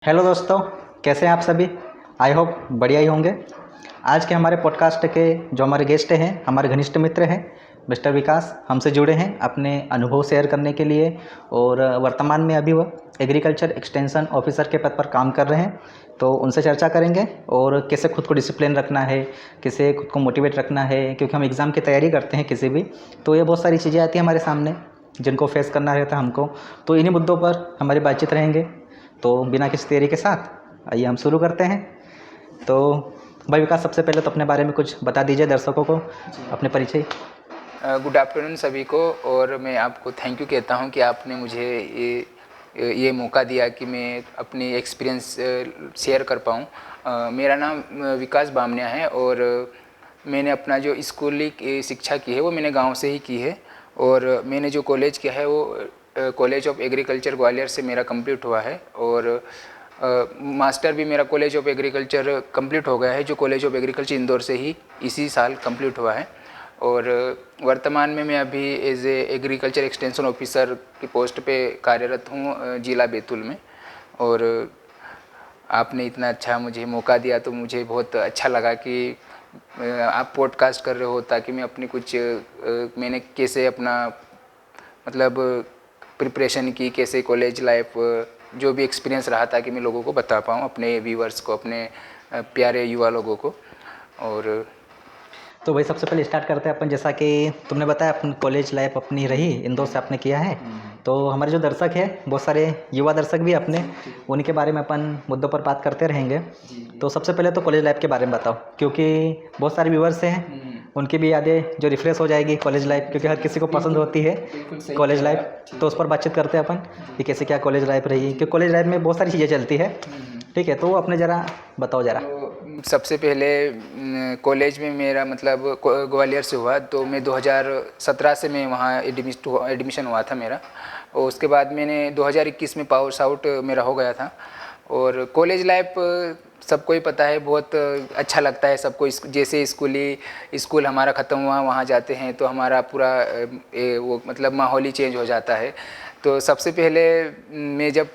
Hello दोस्तों, कैसे हैं आप सभी। आई होप बढ़िया ही होंगे। आज के हमारे पॉडकास्ट के जो हमारे गेस्ट हैं, हमारे घनिष्ठ मित्र हैं मिस्टर विकास, हमसे जुड़े हैं अपने अनुभव शेयर करने के लिए। और वर्तमान में अभी वह एग्रीकल्चर एक्सटेंशन ऑफिसर के पद पर काम कर रहे हैं। तो उनसे चर्चा करेंगे और कैसे खुद को डिसिप्लिन रखना है, कैसे खुद को मोटिवेट रखना है, क्योंकि हम एग्ज़ाम की तैयारी करते हैं किसी भी, तो ये बहुत सारी चीज़ें आती हैं हमारे सामने जिनको फेस करना रहता है हमको। तो इन्हीं मुद्दों पर हमारी बातचीत रहेंगे। तो बिना किसी देरी के साथ आइए हम शुरू करते हैं। तो भाई विकास, सबसे पहले तो अपने बारे में कुछ बता दीजिए दर्शकों को, अपने परिचय। गुड आफ्टरनून सभी को। और मैं आपको थैंक यू कहता हूं कि आपने मुझे ये मौका दिया कि मैं अपनी एक्सपीरियंस शेयर कर पाऊं। मेरा नाम विकास बामनिया है और मैंने अपना जो स्कूली शिक्षा की है वो मैंने गांव से ही की है। और मैंने जो कॉलेज किया है वो कॉलेज ऑफ एग्रीकल्चर ग्वालियर से मेरा कंप्लीट हुआ है। और मास्टर भी मेरा कॉलेज ऑफ एग्रीकल्चर कंप्लीट हो गया है, जो कॉलेज ऑफ एग्रीकल्चर इंदौर से ही इसी साल कंप्लीट हुआ है। और वर्तमान में मैं अभी as a agriculture extension officer की पोस्ट पे कार्यरत हूँ जिला बैतूल में। और आपने इतना अच्छा मुझे मौका दिया तो मुझे बहुत अच्छा लगा कि आप पॉडकास्ट कर रहे हो, ताकि मैं अपनी कुछ मैंने कैसे अपना मतलब प्रिपरेशन की, कैसे कॉलेज लाइफ जो भी एक्सपीरियंस रहा, ताकि मैं लोगों को बता पाऊँ, अपने व्यूअर्स को, अपने प्यारे युवा लोगों को। और तो भाई सबसे पहले स्टार्ट करते हैं अपन। जैसा कि तुमने बताया अपनी कॉलेज लाइफ अपनी रही इंदौर से आपने किया है, तो हमारे जो दर्शक हैं, बहुत सारे युवा दर्शक भी अपने, उन्हीं के बारे में अपन मुद्दों पर बात करते रहेंगे। तो सबसे पहले तो कॉलेज लाइफ के बारे में बताओ, क्योंकि बहुत सारे व्यूअर्स हैं, उनकी भी यादें जो रिफ्रेश हो जाएगी कॉलेज लाइफ, क्योंकि हर किसी को पसंद होती है कॉलेज लाइफ। तो उस पर बातचीत करते हैं अपन कि कैसे क्या कॉलेज लाइफ रही, क्योंकि कॉलेज लाइफ में बहुत सारी चीज़ें चलती है। ठीक है, तो अपने ज़रा बताओ ज़रा। तो सबसे पहले कॉलेज में मेरा मतलब ग्वालियर से हुआ, तो मैं 2017 से मैं वहाँ एडमिशन हुआ था मेरा। और उसके बाद मैंने 2021 में पास आउट मेरा हो गया था। और कॉलेज लाइफ सबको ही पता है, बहुत अच्छा लगता है सबको। जैसे स्कूल हमारा ख़त्म हुआ, वहाँ जाते हैं तो हमारा पूरा वो मतलब माहौल ही चेंज हो जाता है। तो सबसे पहले मैं जब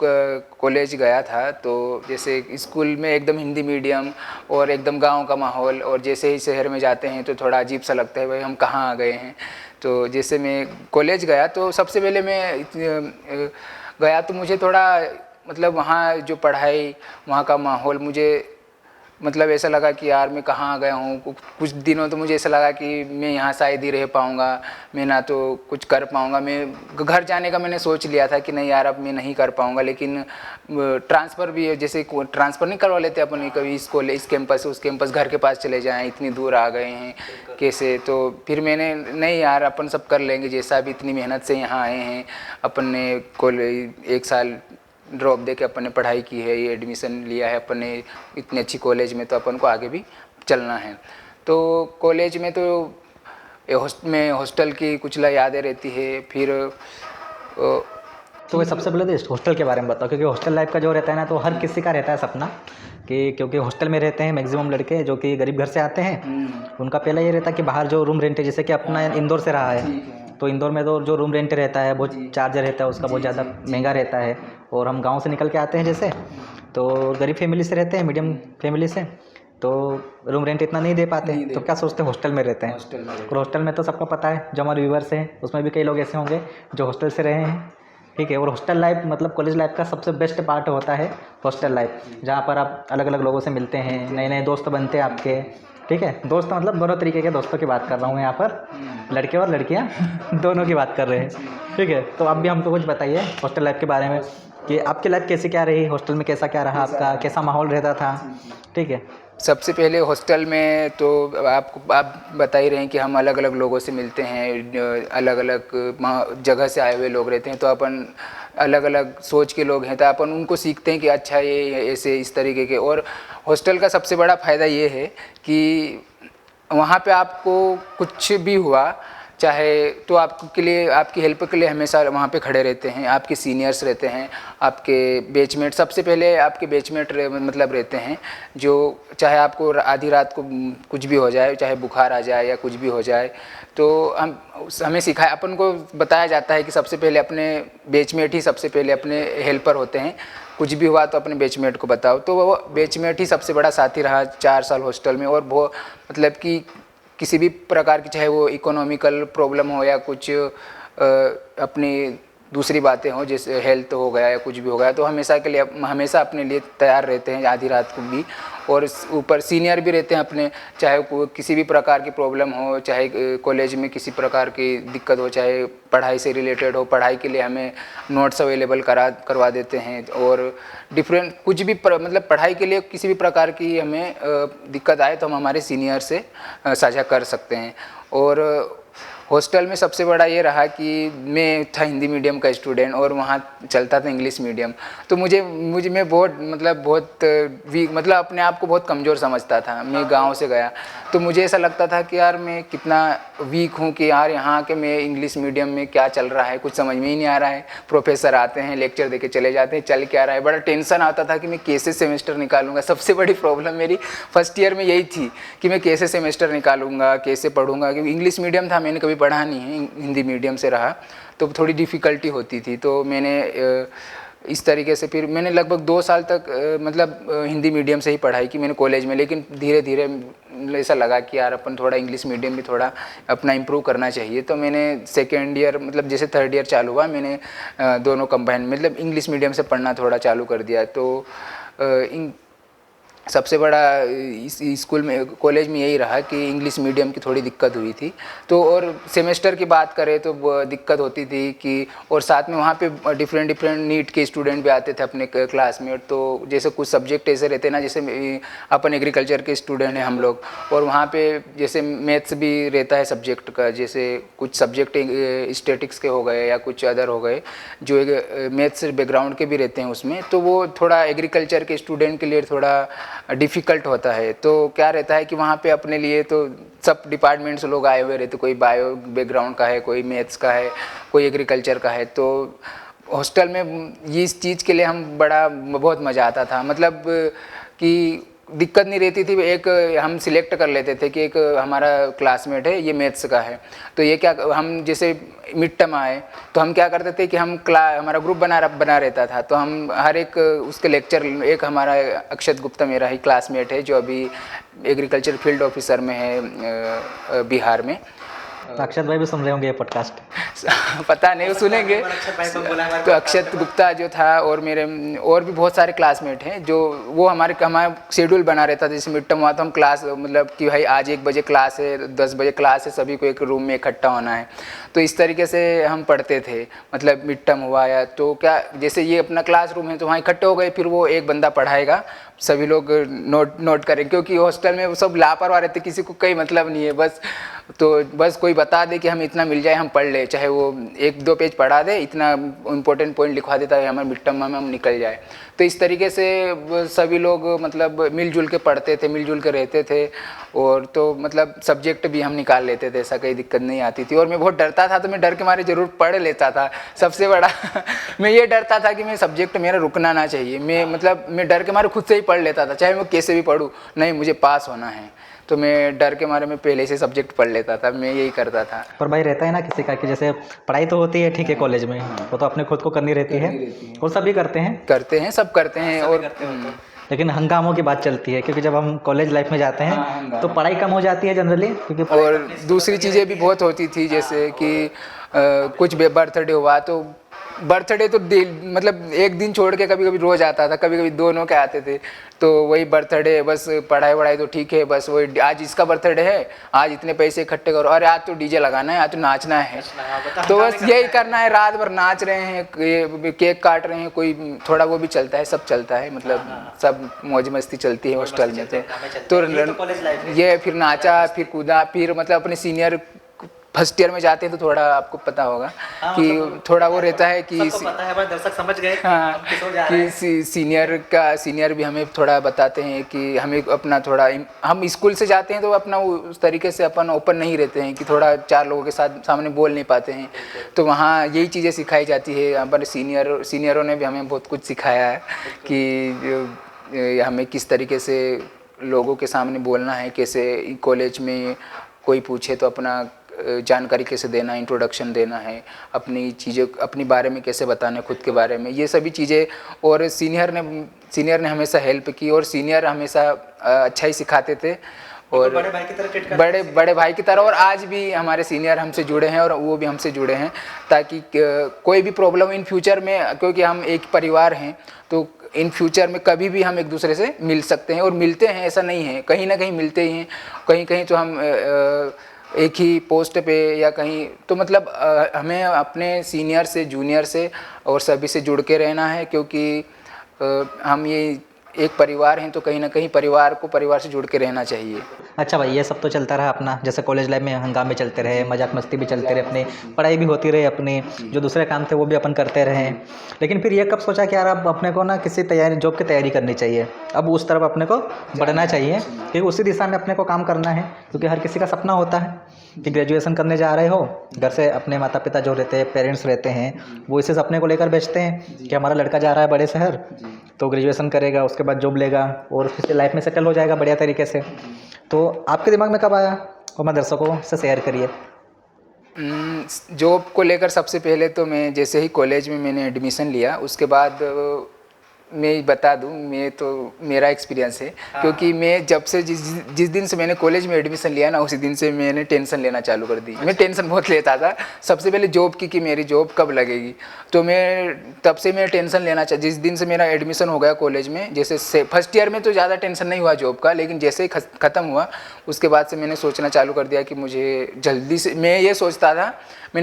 कॉलेज गया था, तो जैसे स्कूल में एकदम हिंदी मीडियम और एकदम गांव का माहौल, और जैसे ही शहर में जाते हैं तो थोड़ा अजीब सा लगता है, भाई हम कहाँ आ गए हैं। तो जैसे मैं कॉलेज गया तो सबसे पहले मैं गया तो मुझे थोड़ा मतलब वहाँ जो पढ़ाई, वहाँ का माहौल मुझे मतलब ऐसा लगा कि यार मैं कहाँ आ गया हूँ। कुछ दिनों तो मुझे ऐसा लगा कि मैं यहाँ शायद ही रह पाऊँगा, मैं ना तो कुछ कर पाऊँगा। मैं घर जाने का मैंने सोच लिया था कि नहीं यार अब मैं नहीं कर पाऊँगा। लेकिन ट्रांसफ़र भी, जैसे ट्रांसफ़र नहीं करवा लेते अपन कभी, इस कैंपस से उस कैंपस, घर के पास चले जाएँ, इतनी दूर आ गए हैं कैसे। तो फिर मैंने नहीं यार अपन सब कर लेंगे, जैसा भी इतनी मेहनत से यहाँ आए हैं, अपन ने कॉलेज 1 साल ड्रॉप दे के अपन ने पढ़ाई की है, ये एडमिशन लिया है अपन ने इतनी अच्छी कॉलेज में, तो अपन को आगे भी चलना है। तो कॉलेज में तो हॉस्टल की कुछ यादें रहती है। फिर तो वही सबसे पहले तो हॉस्टल के बारे में बताओ, क्योंकि हॉस्टल लाइफ का जो रहता है ना, तो हर किसी का रहता है सपना कि, क्योंकि हॉस्टल में रहते हैं मैक्सिमम लड़के जो कि गरीब घर से आते हैं, उनका पहला ये रहता है कि बाहर जो रूम रेंट है, जैसे कि अपना इंदौर से रहा है, तो इंदौर में तो जो रूम रेंट रहता है बहुत चार्ज रहता है उसका, बहुत ज़्यादा महंगा रहता है। और हम गाँव से निकल के आते हैं जैसे, तो गरीब फैमिली से रहते हैं, मीडियम फैमिली से, तो रूम रेंट इतना नहीं दे पाते, तो क्या सोचते हैं हॉस्टल में रहते हैं। और हॉस्टल में तो सबका पता है, जो हमारे व्यूवर्स हैं उसमें भी कई लोग ऐसे होंगे जो हॉस्टल से रहे हैं। ठीक है, और हॉस्टल लाइफ मतलब कॉलेज लाइफ का सबसे बेस्ट पार्ट होता है हॉस्टल लाइफ, जहाँ पर आप अलग अलग लोगों से मिलते हैं, नए नए दोस्त बनते हैं आपके। ठीक है, दोस्त मतलब दोनों तरीके के दोस्तों की बात कर रहा हूँ यहाँ पर, लड़के और लड़कियाँ दोनों की बात कर रहे हैं। ठीक है, तो आप भी हमको कुछ बताइए हॉस्टल लाइफ के बारे में कि आपकी लाइफ कैसी क्या रही, हॉस्टल में कैसा क्या रहा आपका, कैसा माहौल रहता था। ठीक है, सबसे पहले हॉस्टल में तो आप बता ही रहे हैं कि हम अलग अलग लोगों से मिलते हैं, अलग अलग जगह से आए हुए लोग रहते हैं, तो अपन अलग अलग सोच के लोग हैं, तो अपन उनको सीखते हैं कि अच्छा ये ऐसे इस तरीके के। और हॉस्टल का सबसे बड़ा फ़ायदा ये है कि वहाँ पे आपको कुछ भी हुआ चाहे, तो आपके लिए, आपकी हेल्प के लिए हमेशा वहाँ पे खड़े रहते हैं, आपके सीनियर्स रहते हैं, आपके बैचमेट, सबसे पहले आपके बैचमेट मतलब रहते हैं, जो चाहे आपको आधी रात को कुछ भी हो जाए, चाहे बुखार आ जाए या कुछ भी हो जाए, तो हमें सिखाया, अपन को बताया जाता है कि सबसे पहले अपने बैचमेट ही सबसे पहले अपने हेल्पर होते हैं। कुछ भी हुआ तो अपने बैचमेट को बताओ। तो वो बैचमेट ही सबसे बड़ा साथी रहा 4 साल हॉस्टल में। और वो मतलब कि किसी भी प्रकार की, चाहे वो इकोनॉमिकल प्रॉब्लम हो या कुछ अपनी दूसरी बातें हों, जैसे हेल्थ हो गया या कुछ भी हो गया, तो हमेशा अपने लिए तैयार रहते हैं आधी रात को भी। और ऊपर सीनियर भी रहते हैं अपने, चाहे किसी भी प्रकार की प्रॉब्लम हो, चाहे कॉलेज में किसी प्रकार की दिक्कत हो, चाहे पढ़ाई से रिलेटेड हो, पढ़ाई के लिए हमें नोट्स अवेलेबल करवा देते हैं। और डिफरेंट कुछ भी मतलब पढ़ाई के लिए किसी भी प्रकार की हमें दिक्कत आए तो हम हमारे सीनियर से साझा कर सकते हैं। और हॉस्टल में सबसे बड़ा ये रहा कि मैं था हिंदी मीडियम का स्टूडेंट और वहाँ चलता था इंग्लिश मीडियम। तो मुझे मैं बहुत वीक, मतलब अपने आप को बहुत कमज़ोर समझता था। मैं गांव से गया तो मुझे ऐसा लगता था कि यार मैं कितना वीक हूँ कि यार यहाँ के मैं इंग्लिश मीडियम में क्या चल रहा है, कुछ समझ में ही नहीं आ रहा है। प्रोफेसर आते हैं, लेक्चर देके चले जाते हैं, चल क्या रहा है। बड़ा टेंशन आता था कि मैं कैसे सेमेस्टर निकालूंगा। सबसे बड़ी प्रॉब्लम मेरी फर्स्ट ईयर में यही थी कि मैं कैसे सेमेस्टर निकालूंगा, कैसे पढ़ूंगा, क्योंकि इंग्लिश मीडियम था, मैंने कभी पढ़ा नहीं है, हिंदी मीडियम से रहा, तो थोड़ी डिफ़िकल्टी होती थी। तो मैंने इस तरीके से फिर मैंने लगभग 2 साल तक मतलब हिंदी मीडियम से ही पढ़ाई की मैंने कॉलेज में। लेकिन धीरे धीरे ऐसा लगा कि यार अपन थोड़ा इंग्लिश मीडियम भी थोड़ा अपना इम्प्रूव करना चाहिए। तो मैंने सेकेंड ईयर, मतलब जैसे थर्ड ईयर चालू हुआ, मैंने दोनों कंबाइन मतलब इंग्लिश मीडियम से पढ़ना थोड़ा चालू कर दिया। तो सबसे बड़ा इस स्कूल में, कॉलेज में यही रहा कि इंग्लिश मीडियम की थोड़ी दिक्कत हुई थी। तो और सेमेस्टर की बात करें तो दिक्कत होती थी कि, और साथ में वहाँ पे डिफरेंट नीट के स्टूडेंट भी आते थे अपने क्लास में। तो जैसे कुछ सब्जेक्ट ऐसे रहते ना, जैसे अपन एग्रीकल्चर के स्टूडेंट हैं हम लोग, और वहाँ पे जैसे मैथ्स भी रहता है सब्जेक्ट का, जैसे कुछ सब्जेक्ट स्टैटिक्स के हो गए या कुछ अदर हो गए जो मैथ्स बैकग्राउंड के भी रहते हैं उसमें। तो वो थोड़ा एग्रीकल्चर के स्टूडेंट के लिए थोड़ा डिफ़िकल्ट होता है। तो क्या रहता है कि वहाँ पे अपने लिए तो सब डिपार्टमेंट से लोग आए हुए रहते, कोई बायो बैकग्राउंड का है, कोई मैथ्स का है, कोई एग्रीकल्चर का है। तो हॉस्टल में ये इस चीज़ के लिए हम बहुत मज़ा आता था, मतलब कि दिक्कत नहीं रहती थी। एक हम सिलेक्ट कर लेते थे कि एक हमारा क्लासमेट है, ये मैथ्स का है, तो ये क्या, हम जैसे मिड टर्म आए तो हम क्या करते थे कि हमारा ग्रुप बना रहता था। तो हम हर एक उसके लेक्चर, एक हमारा अक्षत गुप्ता मेरा ही क्लासमेट है जो अभी एग्रीकल्चर फील्ड ऑफिसर में है बिहार में। तो अक्षत भाई भी सुन रहे होंगे ये पॉडकास्ट। पता नहीं, वो सुनेंगे। तो अक्षत गुप्ता जो था, और मेरे और भी बहुत सारे क्लासमेट हैं जो वो हमारा शेड्यूल बना रहता था। जैसे मिड टर्म हुआ तो हम क्लास, मतलब कि भाई आज 1 बजे क्लास है, 10 बजे क्लास है, सभी को एक रूम में इकट्ठा होना है। तो इस तरीके से हम पढ़ते थे। मतलब मिड टर्म हुआ या तो क्या, जैसे ये अपना क्लासरूम है तो वहाँ इकट्ठे हो गए, फिर वो एक बंदा पढ़ाएगा, सभी लोग नोट करें, क्योंकि हॉस्टल में वो सब लापरवाह रहते, किसी को कोई मतलब नहीं है। बस कोई बता दे कि हमें इतना मिल जाए, हम पढ़ ले, चाहे वो 1-2 पेज पढ़ा दे, इतना इम्पोर्टेंट पॉइंट लिखवा देता है हमारे मिड टर्म में, हम निकल जाए। तो इस तरीके से सभी लोग मतलब मिलजुल के पढ़ते थे, मिलजुल के रहते थे। और तो मतलब सब्जेक्ट भी हम निकाल लेते थे, ऐसा कोई दिक्कत नहीं आती थी। और मैं बहुत डरता था, तो मैं डर के मारे ज़रूर पढ़ लेता था। सबसे बड़ा मैं ये डरता था कि मैं सब्जेक्ट मेरा रुकना ना चाहिए। मैं डर के मारे खुद से ही पढ़ लेता था, चाहे मैं कैसे भी पढ़ूँ, नहीं मुझे पास होना है। तो मैं डर के मारे में पहले से सब्जेक्ट पढ़ लेता था, मैं यही करता था। पर भाई रहता है ना किसी का कि जैसे पढ़ाई तो होती है ठीक है कॉलेज में, वो तो अपने खुद को करनी रहती है और सभी करते हैं सब करते हैं। और लेकिन हंगामों की बात चलती है, क्योंकि जब हम कॉलेज लाइफ में जाते हैं तो पढ़ाई कम हो जाती है जनरली, क्योंकि और दूसरी चीज़ें भी बहुत होती थी, जैसे कि कुछ बर्थडे हुआ तो बर्थडे तो मतलब एक दिन छोड़ के कभी कभी रोज आता था, कभी कभी दोनों के आते थे। तो वही बर्थडे, बस पढ़ाई वढ़ाई तो ठीक है, बस वही आज इसका बर्थडे है, आज इतने पैसे इकट्ठे करो, अरे आज तो डीजे लगाना है, आज तो नाचना है, तो बस यही करना है। रात भर नाच रहे हैं, केक काट रहे हैं, कोई थोड़ा वो भी चलता है, सब चलता है, मतलब सब मौज मस्ती चलती है हॉस्टल में। तो ये फिर नाचा, फिर कूदा, फिर मतलब अपने सीनियर फर्स्ट ईयर में जाते हैं तो थोड़ा आपको पता होगा कि थोड़ा वो रहता है कि दर्शक समझ गए कि सीनियर भी हमें थोड़ा बताते हैं कि हमें अपना थोड़ा, हम स्कूल से जाते हैं तो अपना उस तरीके से अपन ओपन नहीं रहते हैं कि थोड़ा 4 लोगों के साथ सामने बोल नहीं पाते हैं। तो वहाँ यही चीज़ें सिखाई जाती है। हमारे सीनियरों ने भी हमें बहुत कुछ सिखाया है कि हमें किस तरीके से लोगों के सामने बोलना है, कैसे कॉलेज में कोई पूछे तो अपना जानकारी कैसे देना, इंट्रोडक्शन देना है, अपनी चीज़ें अपनी बारे में कैसे बताना है, खुद के बारे में, ये सभी चीज़ें। और सीनियर ने हमेशा हेल्प की और सीनियर हमेशा अच्छा ही सिखाते थे और बड़े भाई की तरह ट्रीट करते बड़े भाई की तरह। और आज भी हमारे सीनियर हमसे जुड़े हैं और वो भी हमसे जुड़े हैं, ताकि कोई भी प्रॉब्लम इन फ्यूचर में, क्योंकि हम एक परिवार हैं, तो इन फ्यूचर में कभी भी हम एक दूसरे से मिल सकते हैं और मिलते हैं, ऐसा नहीं है, कहीं ना कहीं मिलते ही हैं। कहीं कहीं तो हम एक ही पोस्ट पे या कहीं, तो मतलब हमें अपने सीनियर से, जूनियर से और सभी से जुड़ के रहना है, क्योंकि हम ये एक परिवार हैं, तो कहीं ना कहीं परिवार से जुड़ के रहना चाहिए। अच्छा भाई, ये सब तो चलता रहा अपना, जैसे कॉलेज लाइफ में हंगामे चलते रहे, मजाक मस्ती भी चलते रहे, अपनी पढ़ाई भी होती रही, अपने जो दूसरे काम थे वो भी अपन करते रहे। लेकिन फिर ये कब सोचा कि यार अब अपने को ना किसी जॉब की तैयारी करनी चाहिए, अब उस तरफ अपने को बढ़ना चाहिए, क्योंकि उसी दिशा में अपने को काम करना है। क्योंकि हर किसी का सपना होता है कि ग्रेजुएशन करने जा रहे हो, घर से अपने माता पिता जो रहते हैं, पेरेंट्स रहते हैं, वो इसी सपने को लेकर भेजते हैं कि हमारा लड़का जा रहा है बड़े शहर, तो ग्रेजुएशन करेगा, उसके बाद जॉब लेगा और फिर लाइफ में सेटल हो जाएगा बढ़िया तरीके से। तो आपके दिमाग में कब आया, और मैं दर्शकों से शेयर करिए। जॉब को लेकर सबसे पहले तो मैं जैसे ही कॉलेज में मैंने एडमिशन लिया, उसके बाद मैं बता दूं, मैं तो मेरा एक्सपीरियंस है, क्योंकि मैं जब से जिस दिन से मैंने कॉलेज में एडमिशन लिया ना, उसी दिन से मैंने टेंशन लेना चालू कर दी। मैं टेंशन बहुत लेता था सबसे पहले जॉब की, कि मेरी जॉब कब लगेगी। तो मैं तब से मैं टेंशन लेना जिस दिन से मेरा एडमिशन हो गया कॉलेज में, जैसे फर्स्ट ईयर में तो ज़्यादा टेंशन नहीं हुआ जॉब का, लेकिन जैसे ही ख़त्म हुआ उसके बाद से मैंने सोचना चालू कर दिया कि मुझे जल्दी से, मैंने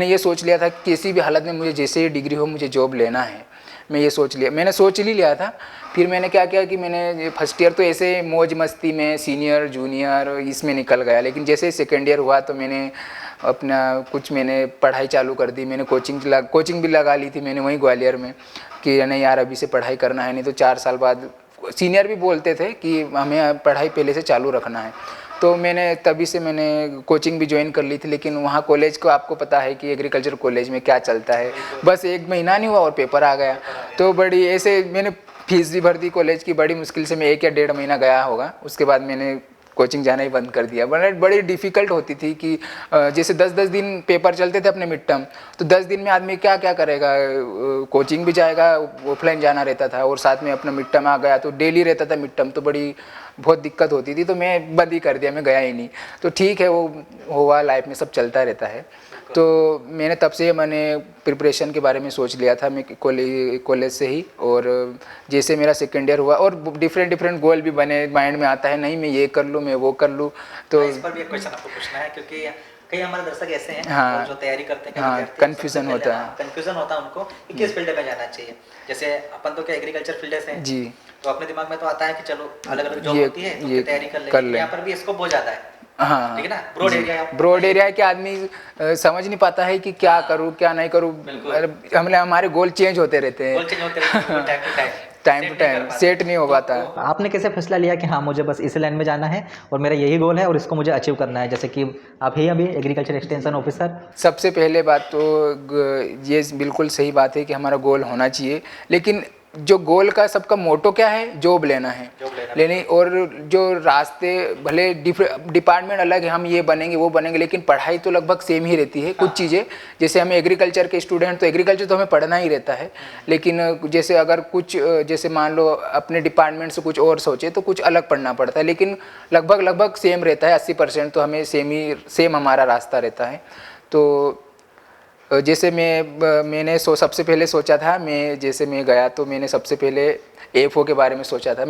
ये सोच लिया था कि किसी भी हालत में मुझे जैसे ही डिग्री हो मुझे जॉब लेना है। मैंने सोच ही लिया था। फिर मैंने क्या किया कि मैंने फर्स्ट ईयर तो ऐसे मौज मस्ती में, सीनियर जूनियर इसमें निकल गया, लेकिन जैसे सेकेंड ईयर हुआ तो मैंने मैंने पढ़ाई चालू कर दी। मैंने कोचिंग भी लगा ली थी मैंने वहीं ग्वालियर में, कि नहीं यार अभी से पढ़ाई करना है, नहीं तो 4 साल बाद, सीनियर भी बोलते थे कि हमें पढ़ाई पहले से चालू रखना है। तो तभी से मैंने कोचिंग भी ज्वाइन कर ली थी। लेकिन वहाँ कॉलेज को आपको पता है कि एग्रीकल्चर कॉलेज में क्या चलता है, बस 1 महीना नहीं हुआ और पेपर आ गया। तो बड़ी ऐसे मैंने फीस भी भर दी कॉलेज की, बड़ी मुश्किल से मैं 1 या 1.5 महीना गया होगा, उसके बाद मैंने कोचिंग जाना ही बंद कर दिया। बड़ी डिफ़िकल्ट होती थी कि जैसे 10-10 दिन पेपर चलते थे अपने मिड टर्म, तो 10 दिन में आदमी क्या क्या करेगा, कोचिंग भी जाएगा, ऑफलाइन जाना रहता था और साथ में अपना मिड टर्म आ गया तो डेली रहता था मिड टर्म, तो बहुत दिक्कत होती थी। तो मैं बंद ही कर दिया, मैं गया ही नहीं। तो ठीक है, वो हुआ, लाइफ में सब चलता रहता है। तो तब से मैंने प्रिपरेशन के बारे में सोच लिया था मैं कॉलेज से ही। और जैसे मेरा सेकेंड ईयर हुआ और डिफरेंट गोल भी बने, माइंड में आता है, नहीं मैं ये कर लूँ, मैं वो कर लूँ। तो इस पर भी एक क्वेश्चन आपको पूछना है, क्योंकि कई हमारे दर्शक ऐसे हैं, हाँ, जो तैयारी करते हैं, हाँ, कन्फ्यूज़न होता है उनको कि किस फील्ड में जाना चाहिए। जैसे अपन तो क्या एग्रीकल्चर फील्ड से हैं जी, तो अपने दिमाग में तो आता है कि चलो अलग अलग जॉब होती है, तो तैयारी कर ले। यहाँ पर भी स्कोप बहुत ज़्यादा है। हाँ, ठीक है ना, ब्रॉड एरिया के आदमी समझ नहीं पाता है कि क्या करूँ क्या नहीं करूँ। हमारे गोल चेंज होते रहते हैं, टाइम टू टाइम सेट नहीं हो पाता। आपने कैसे फैसला लिया कि हाँ मुझे बस इस लाइन में जाना है और मेरा यही गोल है और इसको मुझे अचीव करना है, जैसे कि आप ही अभी एग्रीकल्चर एक्सटेंशन ऑफिसर? सबसे पहले बात तो ये बिल्कुल सही बात है कि हमारा गोल होना चाहिए, लेकिन जो गोल का सबका मोटो क्या है, जॉब लेना है, लेने। और जो रास्ते भले डिपार्टमेंट अलग है, हम ये बनेंगे वो बनेंगे, लेकिन पढ़ाई तो लगभग सेम ही रहती है। कुछ चीज़ें जैसे हमें एग्रीकल्चर के स्टूडेंट तो एग्रीकल्चर तो हमें पढ़ना ही रहता है, लेकिन जैसे अगर कुछ जैसे मान लो अपने डिपार्टमेंट से कुछ और सोचे तो कुछ अलग पढ़ना पड़ता है, लेकिन लगभग सेम रहता है। 80% तो हमें सेम हमारा रास्ता रहता है। तो जैसे मैंने सबसे पहले सोचा था, मैं गया तो मैंने सबसे पहले AFO के बारे में सोचा था।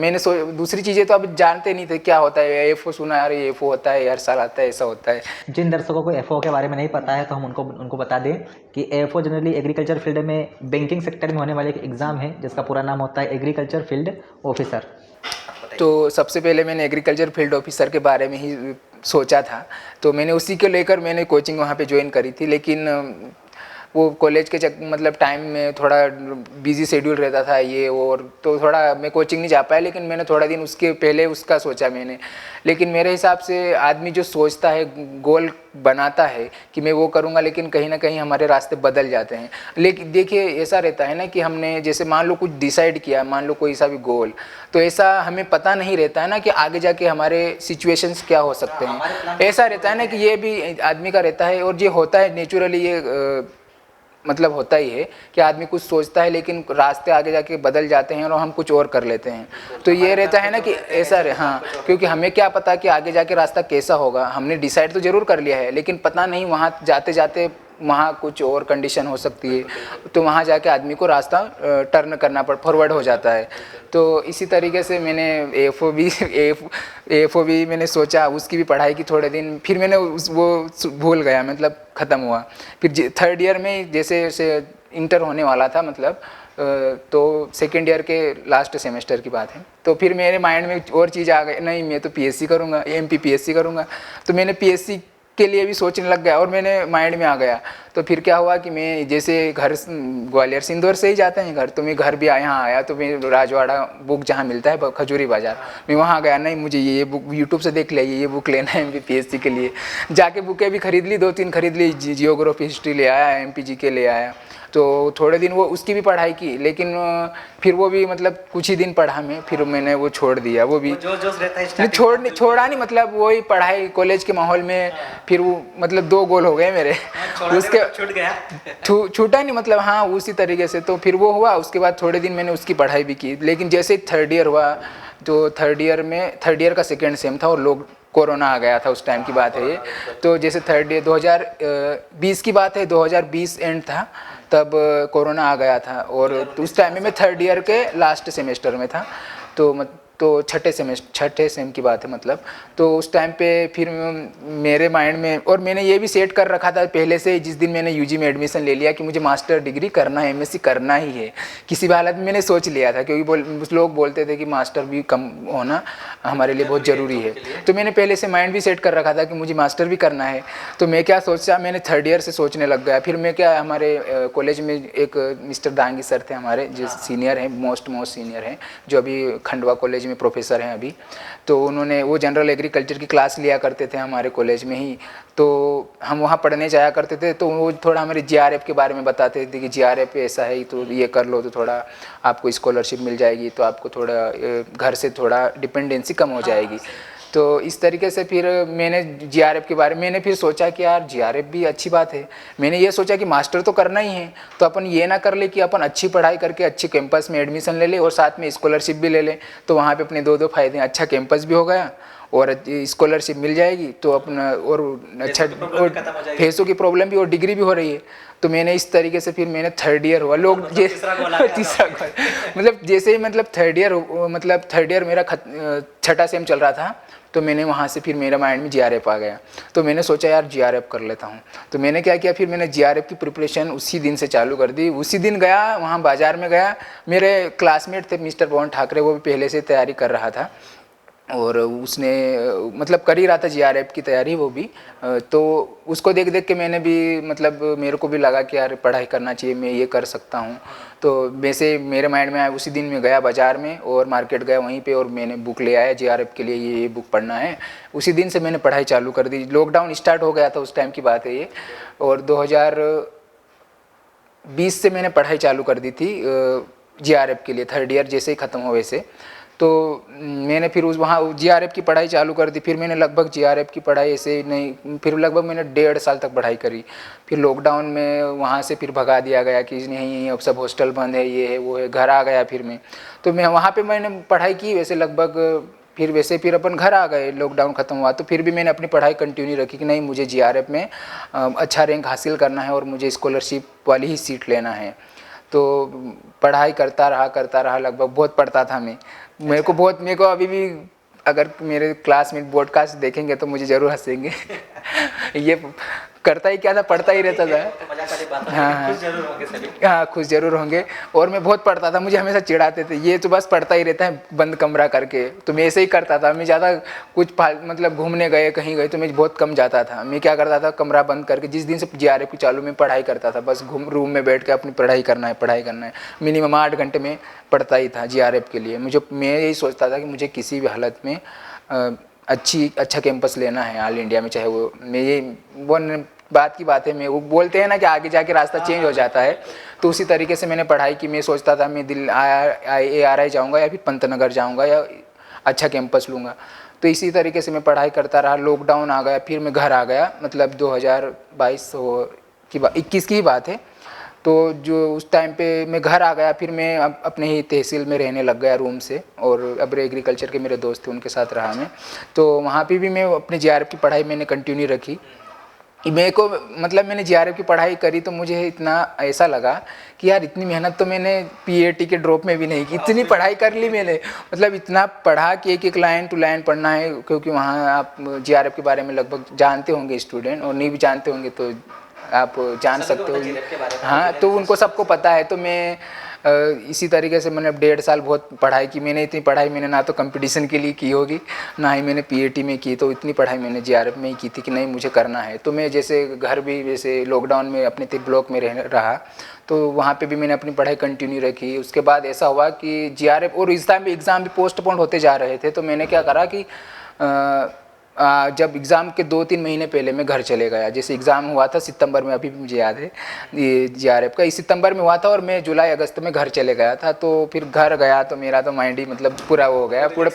दूसरी चीज़ें तो अब जानते नहीं थे क्या होता है। AFO सुना, यार AFO होता है, हर साल आता है, ऐसा होता है। जिन दर्शकों को AFO के बारे में नहीं पता है तो हम उनको बता दें कि AFO जनरली एग्रीकल्चर फील्ड में बैंकिंग सेक्टर में होने वाले एक एग्ज़ाम है, जिसका पूरा नाम होता है एग्रीकल्चर फील्ड ऑफिसर। तो सबसे पहले मैंने एग्रीकल्चर फील्ड ऑफिसर के बारे में ही सोचा था, तो मैंने उसी को लेकर मैंने कोचिंग वहाँ पे ज्वाइन करी थी। लेकिन वो कॉलेज के मतलब टाइम में थोड़ा बिजी शेड्यूल रहता था ये, और तो थोड़ा मैं कोचिंग नहीं जा पाया, लेकिन मैंने थोड़ा दिन उसके पहले उसका सोचा मैंने। लेकिन मेरे हिसाब से आदमी जो सोचता है, गोल बनाता है कि मैं वो करूँगा, लेकिन कहीं ना कहीं हमारे रास्ते बदल जाते हैं। लेकिन देखिए ऐसा रहता है ना कि हमने जैसे मान लो कुछ डिसाइड किया, मान लो कोई सा भी गोल, तो ऐसा हमें पता नहीं रहता है ना कि आगे जाके हमारे सिचुएशंस क्या हो सकते हैं। ऐसा रहता है ना कि ये भी आदमी का रहता है, और ये होता है नेचुरली, ये मतलब होता ही है कि आदमी कुछ सोचता है लेकिन रास्ते आगे जाके बदल जाते हैं और हम कुछ और कर लेते हैं। तो ये रहता है ना कि ऐसा हाँ, क्योंकि हमें क्या पता कि आगे जाके रास्ता कैसा होगा। हमने डिसाइड तो ज़रूर कर लिया है, लेकिन पता नहीं वहाँ जाते जाते वहाँ कुछ और कंडीशन हो सकती है, तो वहाँ जाके आदमी को रास्ता टर्न करना फॉरवर्ड हो जाता है। तो इसी तरीके से मैंने एफ ओ बी मैंने सोचा, उसकी भी पढ़ाई की थोड़े दिन, फिर मैंने वो भूल गया, मतलब ख़त्म हुआ। फिर थर्ड ईयर में जैसे इंटर होने वाला था, मतलब तो सेकेंड ईयर के लास्ट सेमेस्टर की बात है, तो फिर मेरे माइंड में और चीज़ आ गई, नहीं मैं तो पीएससी करूँगा, एमपीपीएससी करूँगा। तो मैंने पीएससी के लिए भी सोचने लग गया और मेरे माइंड में आ गया। तो फिर क्या हुआ कि मैं जैसे घर ग्वालियर से इंदौर से ही जाते हैं घर, तो मैं घर भी यहाँ आया, तो मैं राजवाड़ा बुक जहाँ मिलता है खजूरी बाज़ार, मैं वहाँ गया, नहीं मुझे ये बुक यूट्यूब से देख लिया, ये बुक लेना है एमपीपीएससी के लिए। जाके बुकें भी खरीद ली, 2-3 खरीद ली, जियोग्राफी हिस्ट्री ले आया, एमपीजी के ले आया। तो थोड़े दिन वो उसकी भी पढ़ाई की, लेकिन फिर वो भी मतलब कुछ ही दिन पढ़ा मैं, फिर मैंने वो छोड़ दिया। वो भी जो रहता है नहीं, छोड़ा नहीं, मतलब वही पढ़ाई कॉलेज के माहौल में, फिर वो मतलब 2 गोल हो गए मेरे, उसके छूट गया, छूटा नहीं, मतलब हाँ उसी तरीके से। तो फिर वो हुआ, उसके बाद थोड़े दिन मैंने उसकी पढ़ाई भी की, लेकिन जैसे थर्ड ईयर हुआ, तो थर्ड ईयर का सेकेंड सेम था और लोग कोरोना आ गया था, उस टाइम की बात है ये। तो जैसे थर्ड ईयर 2020 की बात है, 2020 एंड था, तब कोरोना आ गया था, और उस टाइम में मैं थर्ड ईयर के लास्ट सेमेस्टर में था। तो छठे सेम की बात है, मतलब तो उस टाइम पे फिर मेरे माइंड में, और मैंने ये भी सेट कर रखा था पहले से, जिस दिन मैंने यूजी में एडमिशन ले लिया कि मुझे मास्टर डिग्री करना है, एमएससी करना ही है, किसी भी हालत में मैंने सोच लिया था, क्योंकि लोग बोलते थे कि मास्टर भी कम होना हमारे लिए बहुत ज़रूरी है। तो मैंने पहले से माइंड भी सेट कर रखा था कि मुझे मास्टर भी करना है। तो मैं क्या सोचा, मैंने थर्ड ईयर से सोचने लग गया। फिर मैं क्या, हमारे कॉलेज में एक मिस्टर दांगी सर थे हमारे, जो सीनियर हैं, मोस्ट सीनियर हैं, जो अभी खंडवा कॉलेज में प्रोफेसर हैं अभी। तो उन्होंने वो जनरल एग्रीकल्चर की क्लास लिया करते थे हमारे कॉलेज में ही, तो हम वहाँ पढ़ने जाया करते थे। तो वो थोड़ा हमारे जीआरएफ के बारे में बताते थे कि जीआरएफ ऐसा है, तो ये कर लो तो थोड़ा आपको स्कॉलरशिप मिल जाएगी, तो आपको थोड़ा घर से थोड़ा डिपेंडेंसी कम हो जाएगी। तो इस तरीके से फिर मैंने जीआरएफ के बारे में मैंने फिर सोचा कि यार जीआरएफ भी अच्छी बात है। मैंने ये सोचा कि मास्टर तो करना ही है, तो अपन ये ना कर ले कि अपन अच्छी पढ़ाई करके अच्छे कैंपस में एडमिशन ले ले और साथ में स्कॉलरशिप भी ले ले, तो वहाँ पे अपने दो फायदे, अच्छा कैंपस भी हो गया और स्कॉलरशिप मिल जाएगी, तो अपना और अच्छा, और पैसों की प्रॉब्लम भी और डिग्री भी हो रही है। तो मैंने इस तरीके से फिर मैंने थर्ड ईयर हुआ, लोग तीसरा गोल मतलब जैसे ही मतलब थर्ड ईयर मेरा छठा सेम चल रहा था, तो मैंने वहाँ से फिर मेरा माइंड में जीआरएफ आ गया। तो मैंने सोचा यार जीआरएफ कर लेता हूँ। तो मैंने क्या किया, फिर मैंने जीआरएफ की प्रिपरेशन उसी दिन से चालू कर दी। उसी दिन गया, वहाँ बाज़ार में गया, मेरे क्लासमेट थे मिस्टर पवन ठाकरे, वो भी पहले से तैयारी कर रहा था और उसने मतलब कर ही रहा था जीआरएफ की तैयारी वो भी। तो उसको देख देख के मैंने भी मतलब मेरे को भी लगा कि यार पढ़ाई करना चाहिए, मैं ये कर सकता हूँ। तो वैसे मेरे माइंड में आया, उसी दिन मैं गया बाज़ार में और मार्केट गया वहीं पे, और मैंने बुक ले आया जीआरएफ के लिए, ये बुक पढ़ना है। उसी दिन से मैंने पढ़ाई चालू कर दी। लॉकडाउन स्टार्ट हो गया था उस टाइम की बात है ये, और 2020 से मैंने पढ़ाई चालू कर दी थी जीआरएफ के लिए। थर्ड ईयर जैसे ही ख़त्म हो वैसे तो मैंने फिर वहाँ जीआरएफ की पढ़ाई चालू कर दी। फिर मैंने लगभग जीआरएफ की पढ़ाई ऐसे नहीं, फिर लगभग मैंने 1.5 साल तक पढ़ाई करी। फिर लॉकडाउन में वहाँ से फिर भगा दिया गया कि नहीं अब सब हॉस्टल बंद है, ये है वो है। घर आ गया फिर मैं, तो मैं वहाँ पे मैंने पढ़ाई की वैसे लगभग। फिर अपन घर आ गए, लॉकडाउन ख़त्म हुआ, तो फिर भी मैंने अपनी पढ़ाई कंटिन्यू रखी कि नहीं मुझे जीआरएफ में अच्छा रैंक हासिल करना है और मुझे स्कॉलरशिप वाली ही सीट लेना है। तो पढ़ाई करता रहा, लगभग बहुत पढ़ता था मैं। मेरे को अभी भी अगर मेरे क्लासमेट ब्रॉडकास्ट देखेंगे तो मुझे ज़रूर हंसेंगे। ये करता ही क्या था, पढ़ता ही रहता था। मजाक वाली बात है, हाँ, खुश जरूर होंगे सभी। हाँ, खुश जरूर होंगे। और मैं बहुत पढ़ता था, मुझे हमेशा चिढ़ाते थे, ये तो बस पढ़ता ही रहता है बंद कमरा करके। तो मैं ऐसे ही करता था, मैं ज़्यादा कुछ मतलब घूमने गए कहीं गए तो मैं बहुत कम जाता था। मैं क्या करता था, कमरा बंद करके, जिस दिन से जीआरएफ की चालू में पढ़ाई करता था, बस रूम में बैठ के अपनी पढ़ाई करना है। मिनिमम 8 घंटे में पढ़ता ही था जीआरएफ के लिए। मैं यही सोचता था कि मुझे किसी भी हालत में अच्छा कैंपस लेना है ऑल इंडिया में, चाहे वो मैं ये वो बात की बात है। मैं वो बोलते हैं ना कि आगे जाके रास्ता चेंज हो जाता है, तो उसी तरीके से मैंने पढ़ाई की। मैं सोचता था मैं ARI जाऊँगा या फिर पंतनगर जाऊँगा या अच्छा कैंपस लूँगा। तो इसी तरीके से मैं पढ़ाई करता रहा। लॉकडाउन आ गया, फिर मैं घर आ गया, मतलब 2022 की 21 की ही बात है। तो जो उस टाइम पे मैं घर आ गया, फिर मैं अपने ही तहसील में रहने लग गया रूम से, और अब एग्रीकल्चर के मेरे दोस्त थे उनके साथ रहा मैं। तो वहाँ पे भी मैं अपने जीआरएफ की पढ़ाई मैंने कंटिन्यू रखी। मेरे को मतलब मैंने जीआरएफ की पढ़ाई करी तो मुझे इतना ऐसा लगा कि यार इतनी मेहनत तो मैंने पीएटी के ड्रॉप में भी नहीं की, इतनी पढ़ाई कर ली मैंने। मतलब इतना पढ़ा कि एक लाइन टू लाइन पढ़ना है, क्योंकि वहाँ आप जीआरएफ के बारे में लगभग जानते होंगे स्टूडेंट, और नहीं भी जानते होंगे तो आप जान सकते हो। हाँ, तो उनको सबको पता है। तो मैं इसी तरीके से मैंने 1.5 साल बहुत पढ़ाई की। मैंने इतनी पढ़ाई मैंने ना तो कंपटीशन के लिए की होगी, ना ही मैंने पीएटी में की। तो इतनी पढ़ाई मैंने जीआरएफ में ही की थी कि नहीं मुझे करना है। तो मैं जैसे घर भी जैसे लॉकडाउन में अपने ब्लॉक में रहा, तो वहाँ पे भी मैंने अपनी पढ़ाई कंटिन्यू रखी। उसके बाद ऐसा हुआ कि जीआरएफ और इस टाइम एग्ज़ाम भी पोस्टपोन होते जा रहे थे। तो मैंने क्या करा कि जब एग्ज़ाम के 2-3 महीने पहले मैं घर चले गया। जैसे एग्ज़ाम हुआ था सितंबर में, अभी भी मुझे याद है, ये जीआरएफ का इस सितंबर में हुआ था, और मैं जुलाई अगस्त में घर चले गया था। तो फिर घर गया तो मेरा तो माइंड ही मतलब पूरा हो गया पूरे।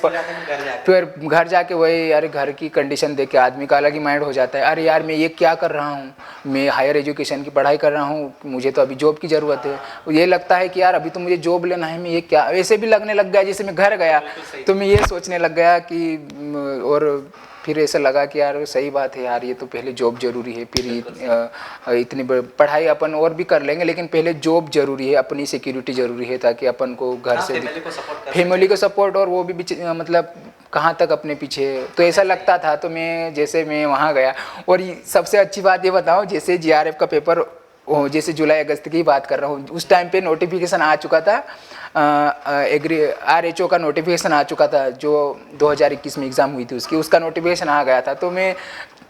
फिर घर जाके वही, अरे घर की कंडीशन देख के आदमी का अलग ही माइंड हो जाता है। अरे यार मैं ये क्या कर रहा हूँ, मैं हायर एजुकेशन की पढ़ाई कर रहा हूँ, मुझे तो अभी जॉब की ज़रूरत है। ये लगता है कि यार अभी तो मुझे जॉब लेना है, मैं ये क्या, वैसे भी लगने लग गया। जैसे मैं घर गया तो मैं ये सोचने लग गया कि, और फिर ऐसा लगा कि यार सही बात है यार, ये तो पहले जॉब ज़रूरी है, फिर इतनी पढ़ाई अपन और भी कर लेंगे, लेकिन पहले जॉब ज़रूरी है, अपनी सिक्योरिटी ज़रूरी है, ताकि अपन को घर से फैमिली को सपोर्ट, और वो भी मतलब कहाँ तक अपने पीछे। तो ऐसा लगता था। तो मैं वहाँ गया, और सबसे अच्छी बात ये बताऊँ, जैसे जीआरएफ का पेपर, जैसे जुलाई अगस्त की बात कर रहा हूँ, उस टाइम पे नोटिफिकेशन आ चुका था, RHO का नोटिफिकेशन आ चुका था, जो 2021 में एग्ज़ाम हुई थी उसका नोटिफिकेशन आ गया था। तो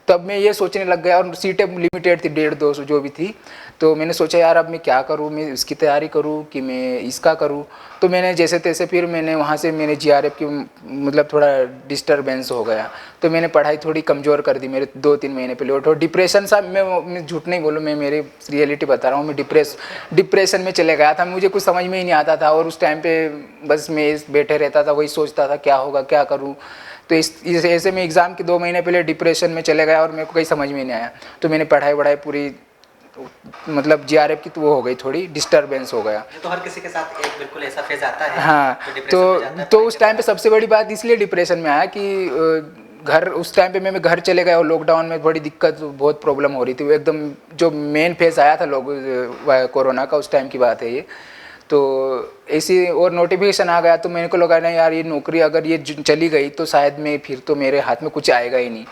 तब मैं ये सोचने लग गया, और सीटें लिमिटेड थी 150-200 जो भी थी। तो मैंने सोचा यार अब मैं क्या करूँ, मैं इसकी तैयारी करूँ कि मैं इसका करूँ। तो मैंने जैसे तैसे फिर मैंने वहाँ से मैंने जीआरएफ की मतलब थोड़ा डिस्टर्बेंस हो गया, तो मैंने पढ़ाई थोड़ी कमज़ोर कर दी मेरे 2-3 महीने पहले। और थोड़ा डिप्रेशन सा, मैं झूठ नहीं बोलूँ, मैं मेरी रियलिटी बता रहा हूँ, मैं डिप्रेशन में चले गया था। मुझे कुछ समझ में ही नहीं आता था, और उस टाइम पे बस मैं बैठे रहता था, वही सोचता था क्या होगा क्या करूँ। तो ऐसे में एग्ज़ाम के 2 महीने पहले डिप्रेशन में चले गया, और मेरे को कहीं समझ में नहीं आया। तो मैंने पढ़ाई पूरी मतलब जीआरएफ की तो वो हो गई, थोड़ी डिस्टर्बेंस हो गया। तो हर किसी के साथ एक बिल्कुल ऐसा फेज आता है। हाँ, तो उस टाइम पे सबसे बड़ी बात इसलिए डिप्रेशन में आया कि घर, उस टाइम पे मैं घर चले गया, और लॉकडाउन में बड़ी दिक्कत, बहुत प्रॉब्लम हो रही थी। वो एकदम जो मेन फेज आया था कोरोना का, उस टाइम की बात है ये। तो ऐसी और नोटिफिकेशन आ गया, तो मेरे को लगा नहीं यार ये नौकरी अगर ये चली गई तो शायद मैं फिर तो मेरे हाथ में कुछ आएगा ही नहीं।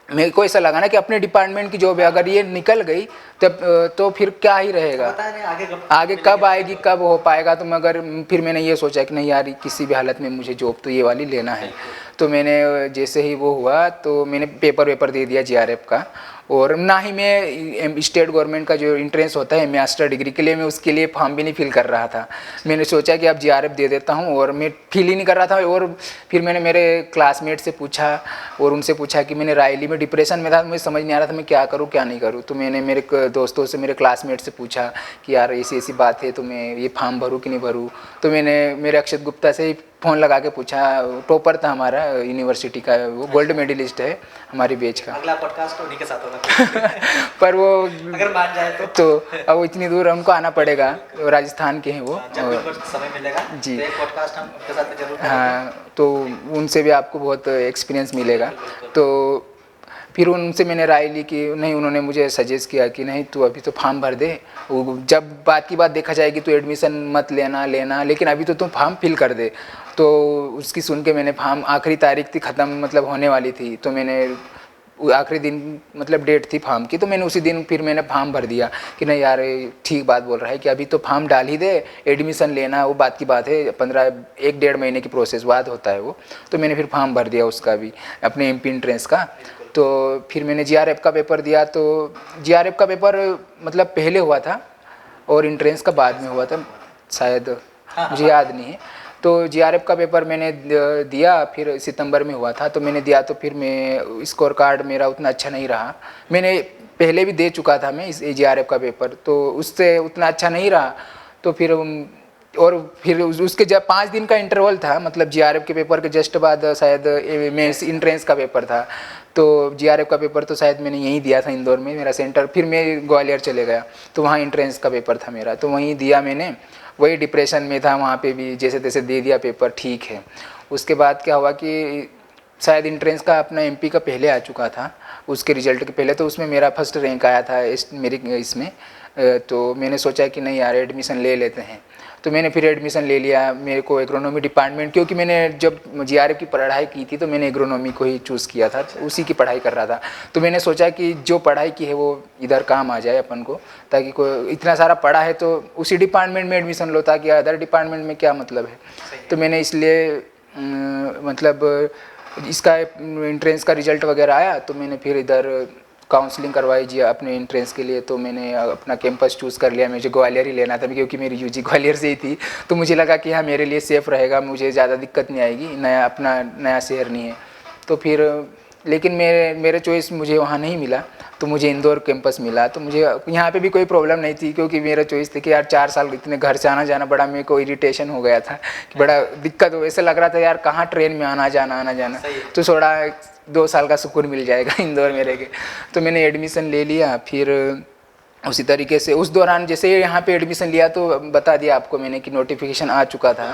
मेरे को ऐसा लगा ना कि अपने डिपार्टमेंट की जॉब है, अगर ये निकल गई तब तो फिर क्या ही रहेगा, आगे कब आएगी, कब हो पाएगा। तो मगर फिर मैंने ये सोचा कि नहीं यार किसी भी हालत में मुझे जॉब तो ये वाली लेना है। तो मैंने जैसे ही वो हुआ तो मैंने पेपर दे दिया जीआरएफ का। और ना ही मैं स्टेट गवर्नमेंट का जो एंट्रेंस होता है मास्टर डिग्री के लिए, मैं उसके लिए फॉर्म भी नहीं फिल कर रहा था। मैंने सोचा कि अब जीआरएफ दे देता हूँ, और मैं फिल ही नहीं कर रहा था। और फिर मैंने मेरे क्लासमेट से पूछा, और उनसे पूछा कि मैंने राय ली, मैं डिप्रेशन में था, मुझे समझ नहीं आ रहा था मैं क्या करूँ क्या नहीं करूँ। तो मैंने मेरे दोस्तों से, मेरे क्लासमेट से पूछा कि यार ऐसी बात है, तो मैं ये फॉर्म भरूँ कि नहीं भरूँ। तो मैंने मेरे अक्षत गुप्ता से फ़ोन लगा के पूछा, टॉपर था हमारा यूनिवर्सिटी का, वो गोल्ड मेडलिस्ट है हमारी बैच का। अगला पॉडकास्ट उन्हीं के साथ होगा पर वो अगर मान जाए तो अब वो इतनी दूर हमको आना पड़ेगा, राजस्थान के हैं वो। जब भी समय मिलेगा जी, तो एक पॉडकास्ट हम उनके साथ जरूर करेंगे। हाँ, तो उनसे भी आपको बहुत एक्सपीरियंस मिलेगा। तो फिर उनसे मैंने राय ली कि नहीं, उन्होंने मुझे सजेस्ट किया कि नहीं तू अभी तो फॉर्म भर दे, जब बात की बात देखा जाएगी तो एडमिशन मत लेना, लेकिन अभी तो तुम फॉर्म फिल कर दे। तो उसकी सुन के मैंने फॉर्म, आखिरी तारीख थी ख़त्म मतलब होने वाली थी, तो मैंने आखिरी दिन मतलब डेट थी फॉर्म की, तो मैंने उसी दिन फिर मैंने फॉर्म भर दिया कि नहीं यार ठीक बात बोल रहा है कि अभी तो फॉर्म डाल ही दे, एडमिशन लेना वो बात की बात है, 1-1.5 महीने की प्रोसेस बाद होता है वो। तो मैंने फिर फॉर्म भर दिया उसका भी, अपने एमपी एंट्रेंस का। तो फिर मैंने जीआरएफ का पेपर दिया। तो जीआरएफ का पेपर मतलब पहले हुआ था और एंट्रेंस का बाद में हुआ था शायद, मुझे याद नहीं है। तो जीआरएफ का पेपर मैंने दिया, फिर सितंबर में हुआ था। तो मैंने दिया तो फिर मैं स्कोर कार्ड मेरा उतना अच्छा नहीं रहा। मैंने पहले भी दे चुका था मैं इस जीआरएफ का पेपर, तो उससे उतना अच्छा नहीं रहा। तो फिर और फिर उसके जब 5 दिन का इंटरवल था, मतलब जीआरएफ के पेपर के जस्ट बाद शायद मेंस एंट्रेंस का पेपर था। तो जीआरएफ का पेपर तो शायद मैंने यहीं दिया था इंदौर में मेरा सेंटर। फिर मैं ग्वालियर चले गया, तो वहाँ एंट्रेंस का पेपर था मेरा, तो वहीं दिया मैंने। वही डिप्रेशन में था, वहाँ पे भी जैसे तैसे दे दिया पेपर, ठीक है। उसके बाद क्या हुआ कि शायद एंट्रेंस का अपना एमपी का पहले आ चुका था, उसके रिजल्ट के पहले, तो उसमें मेरा फर्स्ट रैंक आया था मेरी इसमें। तो मैंने सोचा कि नहीं यार एडमिशन ले लेते हैं। तो मैंने फिर एडमिशन ले लिया। मेरे को एग्रोनॉमी डिपार्टमेंट, क्योंकि मैंने जब जीआरएफ की पढ़ाई की थी तो मैंने एग्रोनॉमी को ही चूज़ किया था, उसी की पढ़ाई कर रहा था। तो मैंने सोचा कि जो पढ़ाई की है वो इधर काम आ जाए अपन को, ताकि कोई इतना सारा पढ़ा है तो उसी डिपार्टमेंट में एडमिशन लो, ताकि अदर डिपार्टमेंट में क्या मतलब है। तो मैंने इसलिए मतलब इसका एंट्रेंस का रिजल्ट वगैरह आया, तो मैंने फिर इधर काउंसलिंग करवाई जी अपने एंट्रेंस के लिए। तो मैंने अपना कैंपस चूज़ कर लिया, मुझे ग्वालियर ही लेना था क्योंकि मेरी यूजी ग्वालियर से ही थी। तो मुझे लगा कि हाँ मेरे लिए सेफ़ रहेगा, मुझे ज़्यादा दिक्कत नहीं आएगी, नया शहर नहीं है। तो फिर लेकिन मेरे चॉइस मुझे वहाँ नहीं मिला, तो मुझे इंदौर कैंपस मिला। तो मुझे यहाँ पे भी कोई प्रॉब्लम नहीं थी, क्योंकि मेरा चॉइस थी कि यार 4 साल इतने घर से आना जाना, बड़ा मेरे को इरिटेशन हो गया था कि बड़ा दिक्कत हो, ऐसा लग रहा था यार कहाँ ट्रेन में आना जाना। तो थोड़ा 2 साल का सुकून मिल जाएगा इंदौर में रह के। तो मैंने एडमिशन ले लिया। फिर उसी तरीके से उस दौरान जैसे यहाँ पे एडमिशन लिया, तो बता दिया आपको मैंने कि नोटिफिकेशन आ चुका था।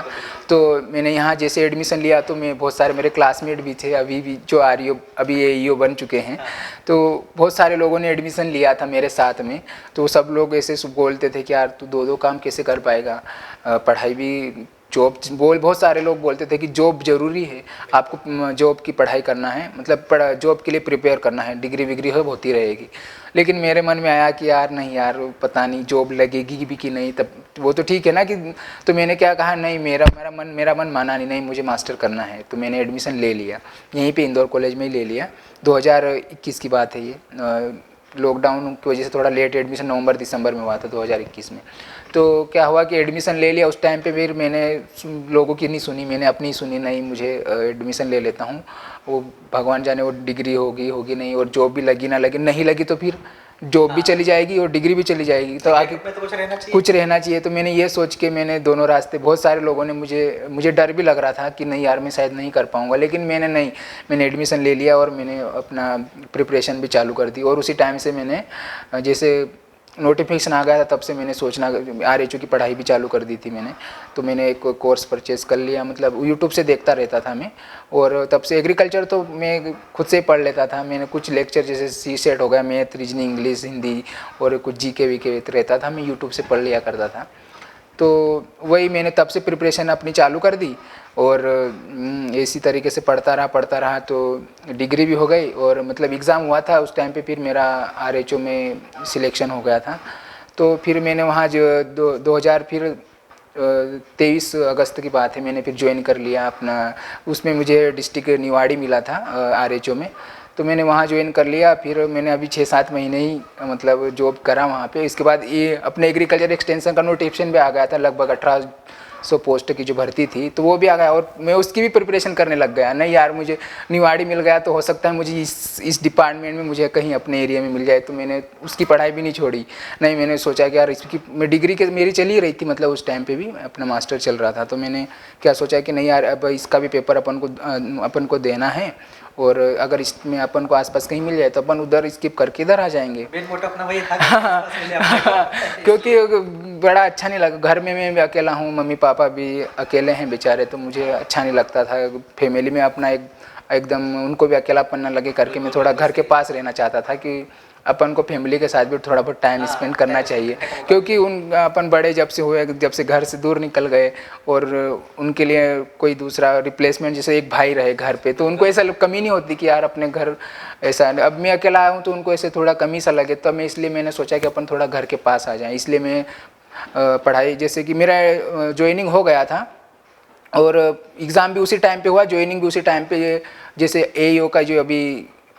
तो मैंने यहाँ जैसे एडमिशन लिया, तो मैं बहुत सारे मेरे क्लासमेट भी थे अभी भी जो आरईओ अभी एईओ बन चुके हैं। तो बहुत सारे लोगों ने एडमिशन लिया था मेरे साथ में। तो सब लोग ऐसे बोलते थे कि यार तू 2-2 काम कैसे कर पाएगा, पढ़ाई भी जॉब बहुत सारे लोग बोलते थे कि जॉब ज़रूरी है, आपको जॉब की पढ़ाई करना है, मतलब जॉब के लिए प्रिपेयर करना है, डिग्री विग्री हो होती रहेगी। लेकिन मेरे मन में आया कि यार नहीं यार पता नहीं जॉब लगेगी भी कि नहीं, तब वो तो ठीक है ना कि। तो मैंने क्या कहा, नहीं मेरा मन माना नहीं, मुझे मास्टर करना है। तो मैंने एडमिशन ले लिया यहीं पे इंदौर कॉलेज में ही ले लिया। 2021 की बात है ये, लॉकडाउन की वजह से थोड़ा लेट एडमिशन नवंबर-दिसंबर में हुआ था 2021 में। तो क्या हुआ कि एडमिशन ले लिया। उस टाइम पे फिर मैंने लोगों की नहीं सुनी, मैंने अपनी सुनी, नहीं मुझे एडमिशन ले लेता हूँ, वो भगवान जाने वो डिग्री होगी नहीं, और जॉब भी लगी ना लगी, नहीं लगी तो फिर जॉब भी चली जाएगी और डिग्री भी चली जाएगी, तो आगे तो कुछ रहना चाहिए। तो मैंने ये सोच के मैंने दोनों रास्ते, बहुत सारे लोगों ने मुझे डर भी लग रहा था कि नहीं यार मैं शायद नहीं कर पाऊँगा, लेकिन मैंने एडमिशन ले लिया और मैंने अपना प्रिपरेशन भी चालू कर दी। और उसी टाइम से मैंने जैसे नोटिफिकेशन आ गया था तब से मैंने सोचना आरएचओ की पढ़ाई भी चालू कर दी थी मैंने। तो मैंने एक कोर्स परचेज़ कर लिया, मतलब यूट्यूब से देखता रहता था मैं, और तब से एग्रीकल्चर तो मैं खुद से पढ़ लेता था। मैंने कुछ लेक्चर जैसे सीसेट हो गया, मैथ, रीजनिंग, इंग्लिश, हिंदी और कुछ जीके वीके रहता था, मैं यूट्यूब से पढ़ लिया करता था। तो वही मैंने तब से प्रिपरेशन अपनी चालू कर दी, और इसी तरीके से पढ़ता रहा तो डिग्री भी हो गई। और मतलब एग्ज़ाम हुआ था उस टाइम पे, फिर मेरा आरएचओ में सिलेक्शन हो गया था। तो फिर मैंने वहाँ जो 2000 फिर 23 अगस्त की बात है, मैंने फिर ज्वाइन कर लिया अपना, उसमें मुझे डिस्ट्रिक्ट निवाड़ी मिला था आरएचओ में। तो मैंने वहाँ ज्वाइन कर लिया। फिर मैंने अभी 6-7 महीने ही मतलब जॉब करा वहाँ पे। इसके बाद ये अपने एग्रीकल्चर एक्सटेंशन का नोटिफिकेशन भी आ गया था, लगभग 1800 पोस्ट की जो भर्ती थी, तो वो भी आ गया, और मैं उसकी भी प्रिपरेशन करने लग गया। नहीं यार मुझे निवाड़ी मिल गया तो हो सकता है मुझे इस डिपार्टमेंट में मुझे कहीं अपने एरिया में मिल जाए, तो मैंने उसकी पढ़ाई भी नहीं छोड़ी। नहीं, मैंने सोचा कि यार इसकी मैं डिग्री के मेरी चली ही रही थी, मतलब उस टाइम पे भी अपना मास्टर चल रहा था। तो मैंने क्या सोचा कि नहीं यार अब इसका भी पेपर अपन को देना है, और अगर इसमें अपन को आसपास कहीं मिल जाए तो अपन उधर स्किप करके इधर आ जाएंगे। अपना वही था क्योंकि बड़ा अच्छा नहीं लगा, घर में मैं भी अकेला हूँ, मम्मी पापा भी अकेले हैं बेचारे, तो मुझे अच्छा नहीं लगता था। फैमिली में अपना एकदम उनको भी अकेलापन न लगे करके मैं थोड़ा घर के पास रहना चाहता था, कि अपन को फैमिली के साथ भी थोड़ा बहुत टाइम स्पेंड करना चाहिए, क्योंकि अपन बड़े जब से हुए, जब से घर से दूर निकल गए और उनके लिए कोई दूसरा रिप्लेसमेंट, जैसे एक भाई रहे घर पे, तो उनको ऐसा कमी नहीं होती कि यार अपने घर ऐसा। अब मैं अकेला आया हूँ तो उनको ऐसे थोड़ा कमी सा लगे, तो मैंने सोचा कि अपन थोड़ा घर के पास आ जाएँ। इसलिए मैं पढ़ाई, जैसे कि मेरा ज्वाइनिंग हो गया था और एग्ज़ाम भी उसी टाइम पे हुआ, ज्वाइनिंग भी उसी टाइम पे, जैसे AEO का जो अभी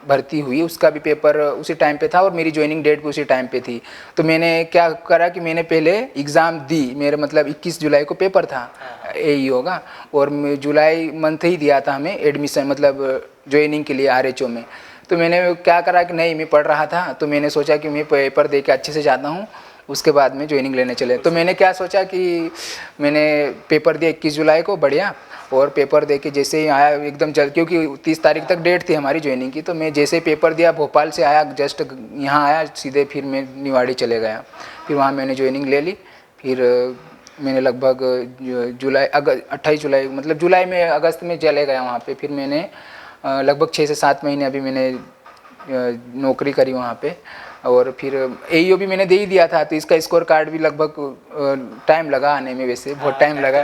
भर्ती हुई उसका भी पेपर उसी टाइम पे था और मेरी ज्वाइनिंग डेट भी उसी टाइम पे थी। तो मैंने क्या करा कि मैंने पहले एग्ज़ाम दी, मेरे मतलब 21 जुलाई को पेपर था AEO का, और जुलाई मंथ ही दिया था हमें एडमिशन, मतलब ज्वाइनिंग के लिए RH में। तो मैंने क्या करा कि नहीं, मैं पढ़ रहा था तो मैंने सोचा कि मैं पेपर दे के अच्छे से जाता हूँ, उसके बाद में ज्वाइनिंग लेने चले। तो मैंने क्या सोचा कि मैंने पेपर दिया 21 जुलाई को बढ़िया, और पेपर दे के जैसे ही आया एकदम जल्द, क्योंकि 30 तारीख तक डेट थी हमारी ज्वाइनिंग की, तो मैं जैसे ही पेपर दिया भोपाल से आया, जस्ट यहाँ आया सीधे, फिर मैं निवाड़ी चले गया। फिर वहाँ मैंने ज्वाइनिंग ले ली। फिर मैंने लगभग 28 जुलाई, मतलब जुलाई में अगस्त में चले गया वहाँ पे। फिर मैंने लगभग 6 से 7 महीने अभी मैंने नौकरी करी वहाँ पे, और फिर AEO भी मैंने दे ही दिया था, तो इसका स्कोर कार्ड भी लगभग टाइम लगा आने में, वैसे बहुत टाइम लगा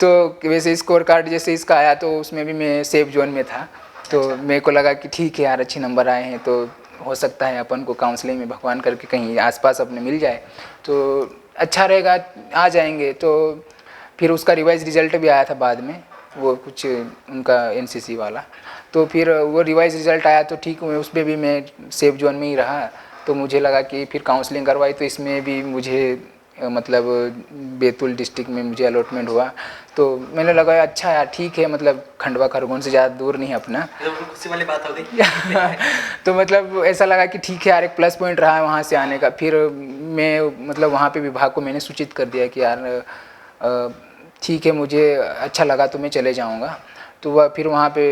तो वैसे स्कोर कार्ड जैसे इसका आया तो उसमें भी मैं सेफ जोन में था। तो मेरे को लगा कि ठीक है यार, अच्छे नंबर आए हैं तो हो सकता है अपन को काउंसलिंग में भगवान करके कहीं आसपास अपने मिल जाए तो अच्छा रहेगा, आ जाएंगे। तो फिर उसका रिवाइज रिजल्ट भी आया था बाद में, वो कुछ उनका NCC वाला, तो फिर वो रिवाइज रिज़ल्ट आया तो ठीक, उस पर भी मैं सेफ जोन में ही रहा। तो मुझे लगा कि फिर काउंसलिंग करवाई तो इसमें भी मुझे मतलब बैतूल डिस्ट्रिक्ट में मुझे अलॉटमेंट हुआ। तो मैंने लगा अच्छा यार ठीक है, मतलब खंडवा खरगोन से ज़्यादा दूर नहीं अपना, तो खुशी वाली बात हो गई तो मतलब ऐसा लगा कि ठीक है यार, एक प्लस पॉइंट रहा है वहाँ से आने का। फिर मैं मतलब वहाँ पे विभाग को मैंने सूचित कर दिया कि यार ठीक है, मुझे अच्छा लगा तो मैं चले जाऊँगा। तो वह फिर वहाँ पे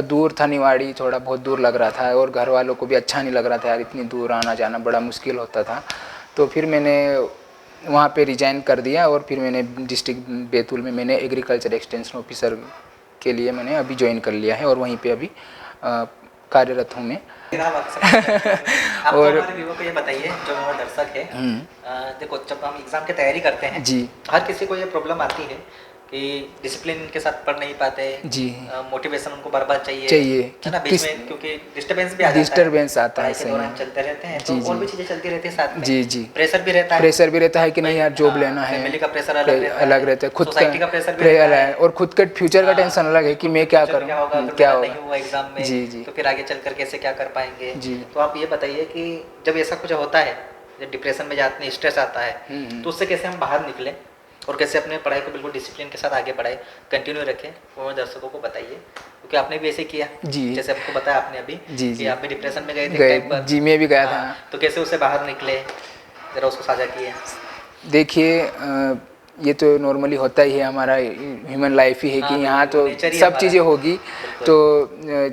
दूर था निवाड़ी, थोड़ा बहुत दूर लग रहा था, और घर वालों को भी अच्छा नहीं लग रहा था यार, इतनी दूर आना जाना बड़ा मुश्किल होता था। तो फिर मैंने वहाँ पे रिजाइन कर दिया, और फिर मैंने डिस्ट्रिक्ट बैतूल में मैंने एग्रीकल्चर एक्सटेंशन ऑफिसर के लिए मैंने अभी ज्वाइन कर लिया है, और वहीं पे अभी कार्यरत हूँ मैं। आप और हमारे व्यूअर को ये बताइए, जो हमारे दर्शक है, देखो जब हम एग्ज़ाम की तैयारी करते हैं जी, हर किसी को ये प्रॉब्लम आती है कि डिसिप्लिन के साथ पढ़ नहीं पाते जी, मोटिवेशन उनको बार-बार चाहिए है ना, बीच में क्योंकि डिस्टर्बेंस भी आ जाता है, डिस्टर्बेंस आता है, पढ़ाई के दौरान चलते रहते हैं, तो और भी चीज़ें चलती रहती है साथ में। जी जी, प्रेशर भी रहता है कि नहीं यार जॉब लेना है, फैमिली का प्रेशर अलग रहता है, खुद सोसाइटी का प्रेशर भी अलग है, और खुद के फ्यूचर का टेंशन अलग है कि मैं क्या करूँ, क्या होगा नहीं हुआ एग्जाम में, जी जी, तो फिर आगे चल कर कैसे क्या कर पाएंगे जी। तो आप ये बताइए कि जब ऐसा कुछ होता है, जब डिप्रेशन में जाते हैं, स्ट्रेस आता है, तो उससे कैसे हम बाहर निकलें और कैसे अपने पढ़ाई को बिल्कुल डिसिप्लिन के साथ आगे बढ़ाए, कंटिन्यू रखें, वो दर्शकों को बताइए, क्योंकि आपने भी ऐसे किया जी, जैसे आपको बताया आपने अभी जी, कि आप भी डिप्रेशन में गए थे टाइम पर, जी मैं भी गया था, तो कैसे उससे बाहर निकले, जरा उसको साझा किए। देखिए ये तो नॉर्मली होता ही है, हमारा ह्यूमन लाइफ ही है कि यहाँ तो सब चीज़ें होगी। तो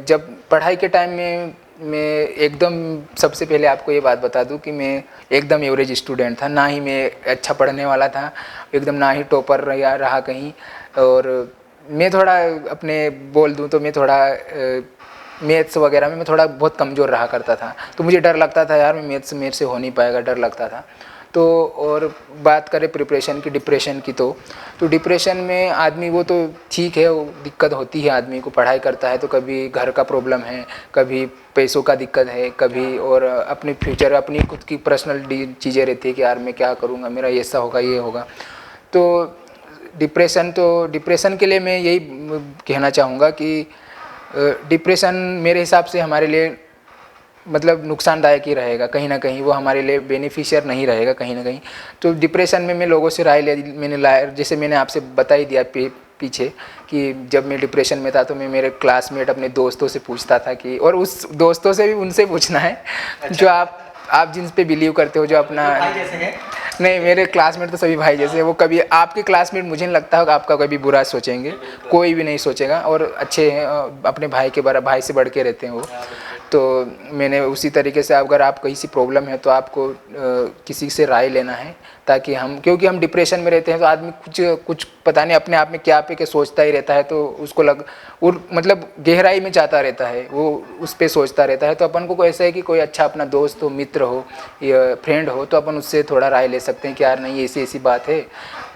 जब पढ़ाई के टाइम में मैं एकदम सबसे पहले आपको ये बात बता दूं कि मैं एकदम एवरेज स्टूडेंट था, ना ही मैं अच्छा पढ़ने वाला था, एकदम ना ही टॉपर रहा कहीं। और मैं थोड़ा अपने बोल दूं तो मैं थोड़ा मैथ्स वगैरह में मैं थोड़ा बहुत कमज़ोर रहा करता था, तो मुझे डर लगता था यार मैं मैथ्स मेरे से हो नहीं पाएगा, डर लगता था। तो और बात करें प्रिपरेशन की, डिप्रेशन की, तो डिप्रेशन में आदमी वो तो ठीक है, वो दिक्कत होती है, आदमी को पढ़ाई करता है तो कभी घर का प्रॉब्लम है, कभी पैसों का दिक्कत है, कभी और अपनी फ्यूचर अपनी खुद की पर्सनल चीज़ें रहती है कि यार मैं क्या करूँगा, मेरा ऐसा होगा ये होगा। तो डिप्रेशन के लिए मैं यही कहना चाहूँगा कि डिप्रेशन मेरे हिसाब से हमारे लिए मतलब नुकसानदायक ही रहेगा, कहीं ना कहीं वो हमारे लिए बेनिफिशियर नहीं रहेगा कहीं ना कहीं। तो डिप्रेशन में मैं लोगों से राय मैंने लाया, जैसे मैंने आपसे बता ही दिया पीछे कि जब मैं डिप्रेशन में था तो मैं मेरे क्लासमेट अपने दोस्तों से पूछता था कि, और उस दोस्तों से भी उनसे पूछना है अच्छा। जो आप जिन पे बिलीव करते हो, जो अपना भाई जैसे हैं? नहीं, मेरे क्लासमेट तो सभी भाई जैसे हैं, वो कभी आपके क्लासमेट मुझे नहीं लगता होगा आपका कभी बुरा सोचेंगे, कोई भी नहीं सोचेगा, और अच्छे हैं, अपने भाई के भाई से बढ़ के रहते हैं वो। तो मैंने उसी तरीके से अगर आप कहीं सी प्रॉब्लम है तो आपको किसी से राय लेना है, ताकि हम, क्योंकि हम डिप्रेशन में रहते हैं तो आदमी कुछ पता नहीं अपने आप में क्या पे के सोचता ही रहता है, तो उसको और मतलब गहराई में जाता रहता है, वो उस पर सोचता रहता है। तो अपन को ऐसा है कि कोई अच्छा अपना दोस्त हो, मित्र हो या फ्रेंड हो, तो अपन उससे थोड़ा राय ले सकते हैं कि यार नहीं ऐसी ऐसी बात है,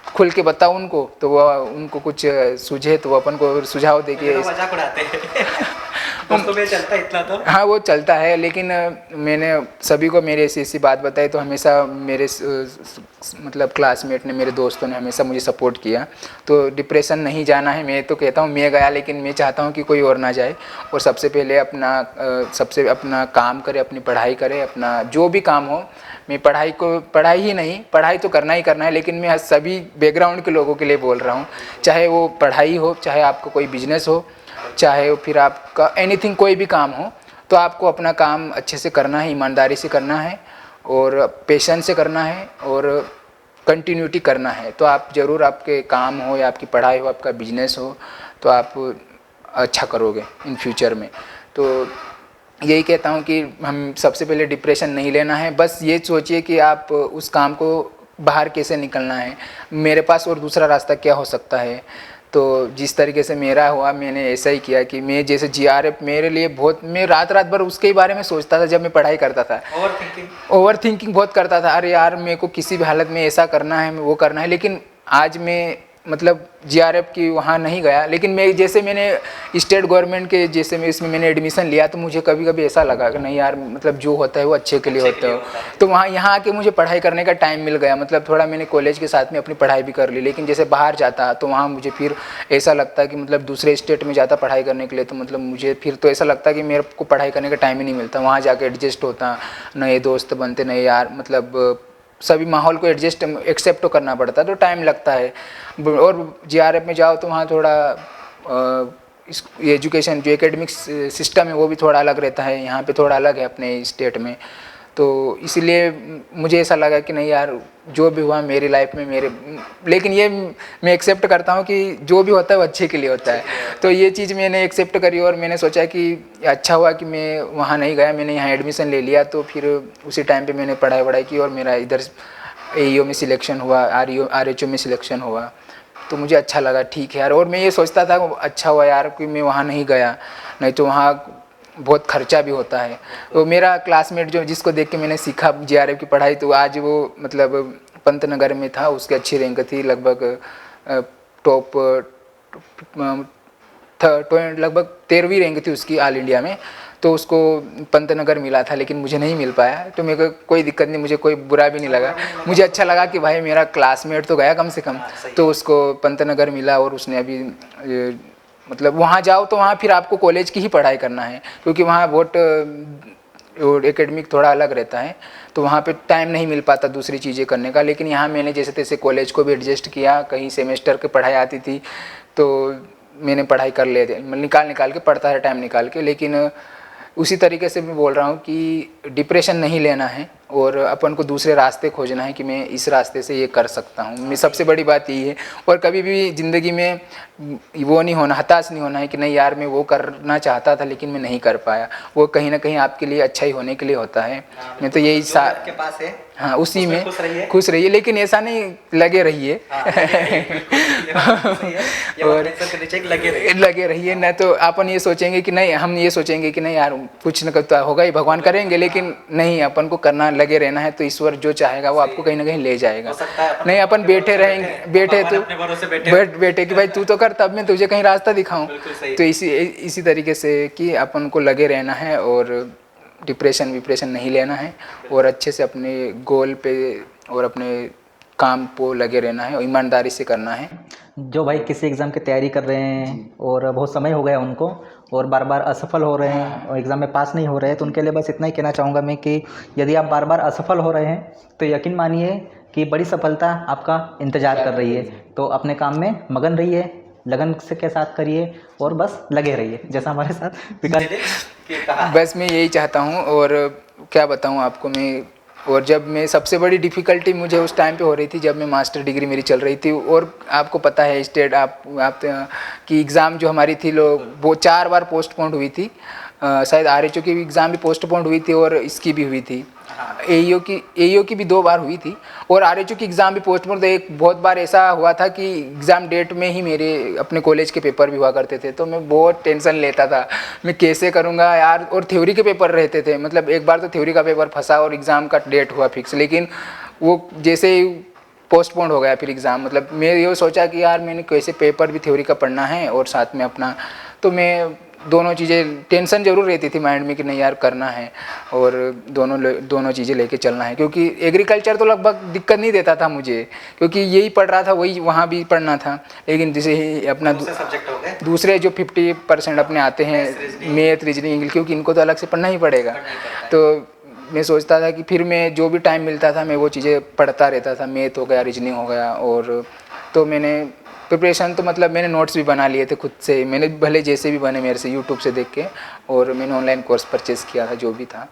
खुल के बताओ उनको, तो वो उनको कुछ सूझे तो वो अपन को सुझाव दे के मजाक उड़ाते हैं दोस्तों में चलता है इतना तो। हाँ वो चलता है, लेकिन मैंने सभी को मेरी ऐसी ऐसी बात बताई तो हमेशा मेरे मतलब क्लासमेट ने, मेरे दोस्तों ने हमेशा मुझे सपोर्ट किया। तो डिप्रेशन नहीं जाना है, मैं तो कहता हूँ मैं गया, लेकिन मैं चाहता हूँ कि कोई और ना जाए, और सबसे पहले अपना काम करे, अपनी पढ़ाई करे, अपना जो भी काम हो। मैं पढ़ाई ही नहीं, पढ़ाई तो करना ही करना है, लेकिन मैं सभी बैकग्राउंड के लोगों के लिए बोल रहा हूँ, चाहे वो पढ़ाई हो, चाहे आपका कोई बिजनेस हो, चाहे वो फिर आपका एनीथिंग कोई भी काम हो, तो आपको अपना काम अच्छे से करना है, ईमानदारी से करना है और पेशेंस से करना है और कंटिन्यूटी करना है। तो आप ज़रूर, आपके काम हो या आपकी पढ़ाई हो, आपका बिजनेस हो, तो आप अच्छा करोगे इन फ्यूचर में। तो यही कहता हूँ कि हम सबसे पहले डिप्रेशन नहीं लेना है, बस ये सोचिए कि आप उस काम को बाहर कैसे निकलना है, मेरे पास और दूसरा रास्ता क्या हो सकता है। तो जिस तरीके से मेरा हुआ, मैंने ऐसा ही किया कि मैं जैसे जीआरएफ मेरे लिए बहुत, मैं रात भर उसके बारे में सोचता था जब मैं पढ़ाई करता था। ओवर थिंकिंग बहुत करता था, अरे यार मेरे को किसी भी हालत में ऐसा करना है, वो करना है। लेकिन आज मैं मतलब जीआरएफ की वहाँ नहीं गया, लेकिन मैंने स्टेट गवर्नमेंट के जैसे मैं इसमें मैंने एडमिशन लिया, तो मुझे कभी कभी ऐसा लगा कि नहीं यार, मतलब जो होता है वो अच्छे के लिए होता है। तो यहाँ आके मुझे पढ़ाई करने का टाइम मिल गया, मतलब थोड़ा मैंने कॉलेज के साथ में अपनी पढ़ाई भी कर ली। लेकिन जैसे बाहर जाता तो वहाँ मुझे फिर ऐसा लगता कि मतलब दूसरे स्टेट में जाता पढ़ाई करने के लिए, तो मतलब मुझे फिर तो ऐसा लगता कि मेरे को पढ़ाई करने का टाइम ही नहीं मिलता। वहाँ जाके एडजस्ट होता, नए दोस्त बनते, नए यार, मतलब सभी माहौल को एक्सेप्ट तो करना पड़ता है, तो टाइम लगता है। और जीआरएफ में जाओ तो वहाँ थोड़ा एजुकेशन जो एकेडमिक सिस्टम है वो भी थोड़ा अलग रहता है, यहाँ पे थोड़ा अलग है अपने स्टेट में। तो इसलिए मुझे ऐसा लगा कि नहीं यार, जो भी हुआ मेरी लाइफ में लेकिन ये मैं एक्सेप्ट करता हूँ कि जो भी होता है वो अच्छे के लिए होता है। तो ये चीज़ मैंने एक्सेप्ट करी और मैंने सोचा कि अच्छा हुआ कि मैं वहाँ नहीं गया, मैंने यहाँ एडमिशन ले लिया। तो फिर उसी टाइम पे मैंने पढ़ाई की और मेरा इधर AEO में सिलेक्शन हुआ, RHO में सिलेक्शन हुआ। तो मुझे अच्छा लगा, ठीक है यार। और मैं ये सोचता था अच्छा हुआ यार कि मैं वहाँ नहीं गया, नहीं तो वहाँ बहुत खर्चा भी होता है। तो मेरा क्लासमेट जिसको देख के मैंने सीखा जीआरएफ की पढ़ाई, तो आज वो मतलब पंतनगर में था, उसकी अच्छी रैंक थी, लगभग टॉप लगभग 13वीं रैंक थी उसकी ऑल इंडिया में। तो उसको पंतनगर मिला था, लेकिन मुझे नहीं मिल पाया। तो मेरे को कोई दिक्कत नहीं, मुझे कोई बुरा भी नहीं लगा, मुझे अच्छा लगा कि भाई मेरा क्लासमेट तो गया कम से कम, तो उसको पंतनगर मिला। और उसने अभी मतलब वहाँ जाओ तो वहाँ फिर आपको कॉलेज की ही पढ़ाई करना है, क्योंकि वहाँ बहुत एकेडमिक थोड़ा अलग रहता है, तो वहाँ पे टाइम नहीं मिल पाता दूसरी चीज़ें करने का। लेकिन यहाँ मैंने जैसे तैसे कॉलेज को भी एडजस्ट किया, कहीं सेमेस्टर की पढ़ाई आती थी तो मैंने पढ़ाई कर ले निकाल के पढ़ता है टाइम निकाल के। लेकिन उसी तरीके से मैं बोल रहा हूँ कि डिप्रेशन नहीं लेना है और अपन को दूसरे रास्ते खोजना है कि मैं इस रास्ते से ये कर सकता हूँ। मैं सबसे बड़ी बात यही है। और कभी भी ज़िंदगी में वो नहीं होना, हताश नहीं होना है कि नहीं यार मैं वो करना चाहता था लेकिन मैं नहीं कर पाया। वो कहीं ना कहीं आपके लिए अच्छा ही होने के लिए होता है। मैं तो यही आपके पास है, हाँ उसी में खुश रहिए, लेकिन ऐसा नहीं लगे रहिए और लगे रहिए ना। तो अपन ये सोचेंगे कि नहीं, हम ये सोचेंगे कि नहीं यार कुछ न कुछ होगा ही, भगवान करेंगे, लेकिन नहीं, अपन को करना लगे रहना है। तो ईश्वर जो चाहेगा वो आपको कहीं ना कहीं ले जाएगा। नहीं अपन बैठे रहेंगे, बैठे कि भाई तू तो कर, तब मैं तुझे कहीं रास्ता दिखाऊं। तो इसी तरीके से कि अपन को लगे रहना है और डिप्रेशन नहीं लेना है और अच्छे से अपने गोल पे और अपने काम को लगे रहना है और ईमानदारी से करना है। जो भाई किसी एग्ज़ाम की तैयारी कर रहे हैं और बहुत समय हो गया उनको और बार बार असफल हो रहे हैं और एग्ज़ाम में पास नहीं हो रहे हैं, तो उनके लिए बस इतना ही कहना चाहूँगा मैं कि यदि आप बार बार असफल हो रहे हैं तो यकीन मानिए कि बड़ी सफलता आपका इंतज़ार कर रही है। तो अपने काम में मगन रहिए, लगन से के साथ करिए और बस लगे रहिए, जैसा हमारे साथ विकास। बस मैं यही चाहता हूँ और क्या बताऊँ आपको मैं। और जब मैं सबसे बड़ी डिफ़िकल्टी मुझे उस टाइम पे हो रही थी जब मैं मास्टर डिग्री मेरी चल रही थी। और आपको पता है स्टेट आप की एग्ज़ाम जो हमारी थी वो 4 बार पोस्टपोन्ड हुई थी। शायद RHO की एग्ज़ाम भी पोस्टपोन्ड हुई थी और इसकी भी हुई थी, AEO की भी 2 बार हुई थी और RHO की एग्ज़ाम भी पोस्टपोन। तो एक बहुत बार ऐसा हुआ था कि एग्ज़ाम डेट में ही मेरे अपने कॉलेज के पेपर भी हुआ करते थे, तो मैं बहुत टेंशन लेता था मैं कैसे करूँगा यार। और थ्योरी के पेपर रहते थे, मतलब एक बार तो थ्योरी का पेपर फंसा और एग्ज़ाम का डेट हुआ फिक्स, लेकिन वो जैसे ही पोस्टपोन हो गया फिर एग्ज़ाम। मतलब मैं ये सोचा कि यार मैंने कैसे पेपर भी थ्योरी का पढ़ना है और साथ में अपना, तो मैं दोनों चीज़ें टेंशन ज़रूर रहती थी माइंड में कि नहीं यार करना है और दोनों चीज़ें लेके चलना है। क्योंकि एग्रीकल्चर तो लगभग दिक्कत नहीं देता था मुझे, क्योंकि यही पढ़ रहा था वही वहाँ भी पढ़ना था। लेकिन जैसे ही अपना सब्जेक्ट हो गए दूसरे जो 50% अपने आते हैं, मैथ, रीजनिंग, इंग्लिश, क्योंकि इनको तो अलग से पढ़ना ही पड़ेगा। तो मैं सोचता था कि फिर मैं जो भी टाइम मिलता था मैं वो चीज़ें पढ़ता रहता था, मैथ हो गया, रीजनिंग हो गया। और तो मैंने प्रिपरेशन तो मतलब मैंने नोट्स भी बना लिए थे खुद से, मैंने भले जैसे भी बने मेरे से यूट्यूब से देख के, और मैंने ऑनलाइन कोर्स परचेज़ किया था जो भी था,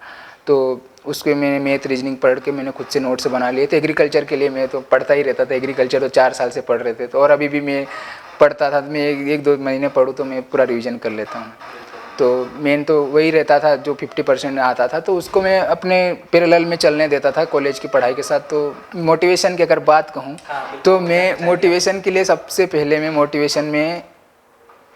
तो उसके मैंने मैथ रीजनिंग पढ़ के मैंने खुद से नोट्स बना लिए थे। एग्रीकल्चर के लिए मैं तो पढ़ता ही रहता था, एग्रीकल्चर तो 4 साल से पढ़ रहे थे, तो और अभी भी मैं पढ़ता था। मैं 1-2 महीने पढूँ तो मैं पूरा रिवीजन कर लेता हूँ। तो मेन तो वही रहता था, जो 50% आता था तो उसको मैं अपने पैरेलल में चलने देता था कॉलेज की पढ़ाई के साथ। तो मोटिवेशन की अगर बात कहूँ तो मैं मोटिवेशन के लिए सबसे पहले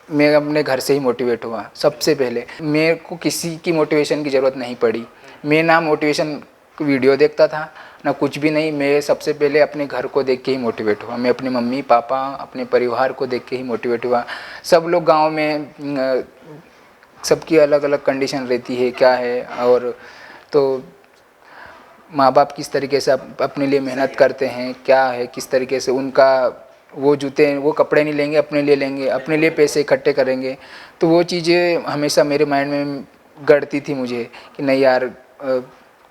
मैं अपने घर से ही मोटिवेट हुआ। सबसे पहले मेरे को किसी की मोटिवेशन की ज़रूरत नहीं पड़ी। मैं ना मोटिवेशन वीडियो देखता था ना कुछ भी नहीं, मैं सबसे पहले अपने घर को देख के ही मोटिवेट हुआ। मैं अपने मम्मी पापा, अपने परिवार को देख के ही मोटिवेट हुआ। सब लोग गांव में सबकी अलग अलग कंडीशन रहती है क्या है, और तो माँ बाप किस तरीके से अपने लिए मेहनत करते हैं क्या है, किस तरीके से उनका वो जूते वो कपड़े नहीं लेंगे, अपने लिए लेंगे, अपने लिए पैसे इकट्ठे करेंगे। तो वो चीज़ें हमेशा मेरे माइंड में गड़ती थी मुझे कि नहीं यार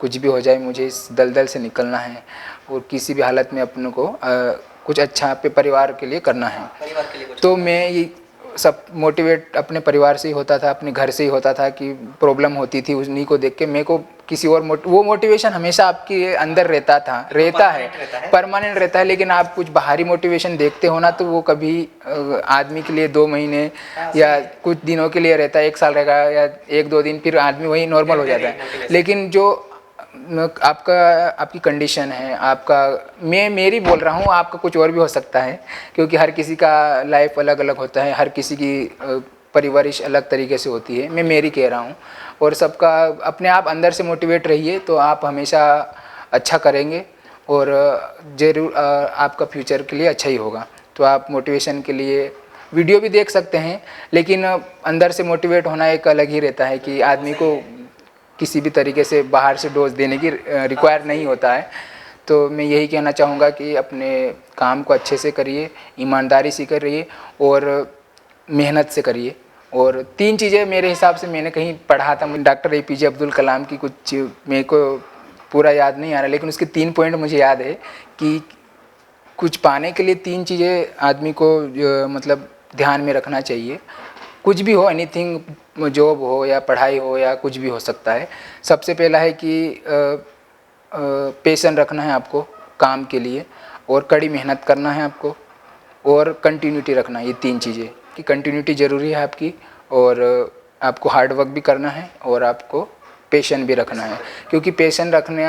कुछ भी हो जाए मुझे इस दलदल से निकलना है और किसी भी हालत में अपने को कुछ अच्छा परिवार के लिए करना है। परिवार के लिए कुछ तो मैं ये सब मोटिवेट अपने परिवार से ही होता था, अपने घर से ही होता था कि प्रॉब्लम होती थी उन्हीं को देख के मेरे को किसी और वो मोटिवेशन हमेशा आपके अंदर रहता है परमानेंट रहता है। लेकिन आप कुछ बाहरी मोटिवेशन देखते हो ना तो वो कभी आदमी के लिए 2 महीने या कुछ दिनों के लिए रहता है, 1 साल रहेगा या 1-2 दिन, फिर आदमी वही नॉर्मल हो जाता है। लेकिन जो आपकी कंडीशन है, आपका मैं मेरी बोल रहा हूँ, आपका कुछ और भी हो सकता है, क्योंकि हर किसी का लाइफ अलग अलग होता है, हर किसी की परवरिश अलग तरीके से होती है। मैं मेरी कह रहा हूँ, और सबका अपने आप अंदर से मोटिवेट रहिए तो आप हमेशा अच्छा करेंगे और ज़रूर आपका फ्यूचर के लिए अच्छा ही होगा। तो आप मोटिवेशन के लिए वीडियो भी देख सकते हैं, लेकिन अंदर से मोटिवेट होना एक अलग ही रहता है कि आदमी को किसी भी तरीके से बाहर से डोज देने की रिक्वायर नहीं होता है। तो मैं यही कहना चाहूँगा कि अपने काम को अच्छे से करिए, ईमानदारी से करिए और मेहनत से करिए। और 3 चीज़ें मेरे हिसाब से मैंने कहीं पढ़ा था, डॉक्टर APJ अब्दुल कलाम की कुछ मेरे को पूरा याद नहीं आ रहा, लेकिन उसके 3 पॉइंट मुझे याद है कि कुछ पाने के लिए 3 चीज़ें आदमी को मतलब ध्यान में रखना चाहिए। कुछ भी हो, एनीथिंग, जॉब हो या पढ़ाई हो या कुछ भी हो सकता है। सबसे पहला है कि पैशन रखना है आपको काम के लिए, और कड़ी मेहनत करना है आपको, और कंटिन्यूटी रखना है। ये 3 चीज़ें कि कंटिन्यूटी ज़रूरी है आपकी, और आपको हार्ड वर्क भी करना है, और आपको पैशन भी रखना है, क्योंकि पैशन रखना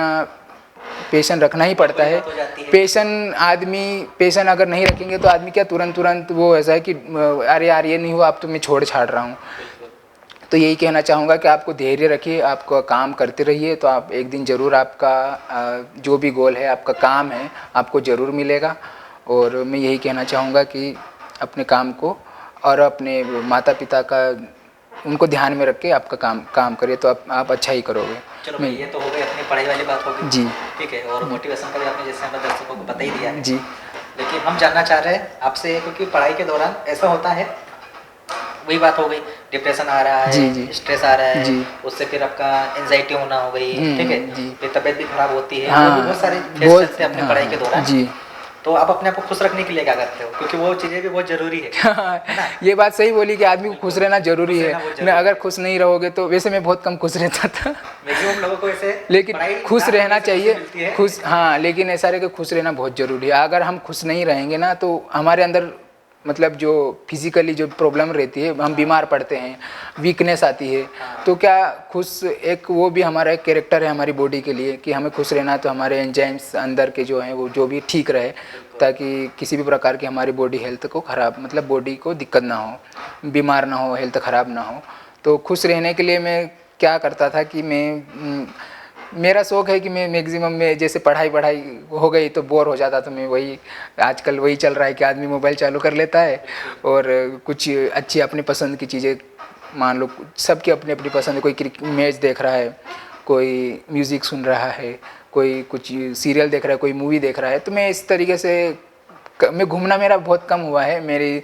ही पड़ता है। पैशन अगर नहीं रखेंगे तो आदमी क्या तुरंत वो ऐसा है कि अरे यार ये नहीं हुआ अब तो मैं छोड़ छाड़ रहा हूँ। तो यही कहना चाहूँगा कि आपको धैर्य रखिए, आपको काम करते रहिए, तो आप एक दिन ज़रूर आपका जो भी गोल है, आपका काम है, आपको ज़रूर मिलेगा। और मैं यही कहना चाहूँगा कि अपने काम को और अपने माता पिता का उनको ध्यान में रख के आपका काम करिए, तो आप अच्छा ही करोगे। चलो भाई, ये तो हो गई अपनी पढ़ाई वाली बात हो गई जी, ठीक है, और मोटिवेशन का भी आपने जैसे हमें दर्शकों को बता ही दिया है जी। लेकिन हम जानना चाह रहे हैं आपसे, क्योंकि पढ़ाई के दौरान ऐसा होता है, वही बात हो गई, डिप्रेशन आ रहा है, जी। स्ट्रेस आ रहा है जी। उससे फिर आपका एंजाइटी होना हो गई, ठीक है, जी। फिर तबीयत भी खराब होती है, हाँ, वो भी बहुत सारे फेस करते हैं अपनी पढ़ाई के दौरान। जी। तो आप अपने आप को खुश रखने के लिए क्या करते हो, क्योंकि वो चीज़ें भी बहुत ज़रूरी है ये बात सही बोली कि आदमी को खुश रहना जरूरी है। मैं अगर खुश नहीं रहोगे तो, वैसे मैं बहुत कम खुश रहता था मैक्सिमम लोगों को ऐसे, लेकिन खुश रहना चाहिए, हाँ, लेकिन ऐसा रहे कि खुश रहना बहुत ज़रूरी है। अगर हम खुश नहीं रहेंगे ना तो हमारे अंदर मतलब जो फिजिकली जो प्रॉब्लम रहती है, हम बीमार पड़ते हैं, वीकनेस आती है, तो क्या खुश एक वो भी हमारा एक कैरेक्टर है हमारी बॉडी के लिए कि हमें खुश रहना है, तो हमारे एंजाइम्स अंदर के जो हैं वो जो भी ठीक रहे, ताकि किसी भी प्रकार की हमारी बॉडी हेल्थ को ख़राब, मतलब बॉडी को दिक्कत ना हो, बीमार ना हो, हेल्थ ख़राब ना हो। तो खुश रहने के लिए मैं क्या करता था कि मेरा शौक़ है कि मैं मैक्सिमम में जैसे पढ़ाई हो गई तो बोर हो जाता, तो मैं वही आजकल वही चल रहा है कि आदमी मोबाइल चालू कर लेता है और कुछ अच्छी अपनी पसंद की चीज़ें, मान लो सबकी अपनी अपनी पसंद है, कोई मैच देख रहा है, कोई म्यूज़िक सुन रहा है, कोई कुछ सीरियल देख रहा है, कोई मूवी देख रहा है। तो मैं इस तरीके से मैं घूमना मेरा बहुत कम हुआ है। मेरी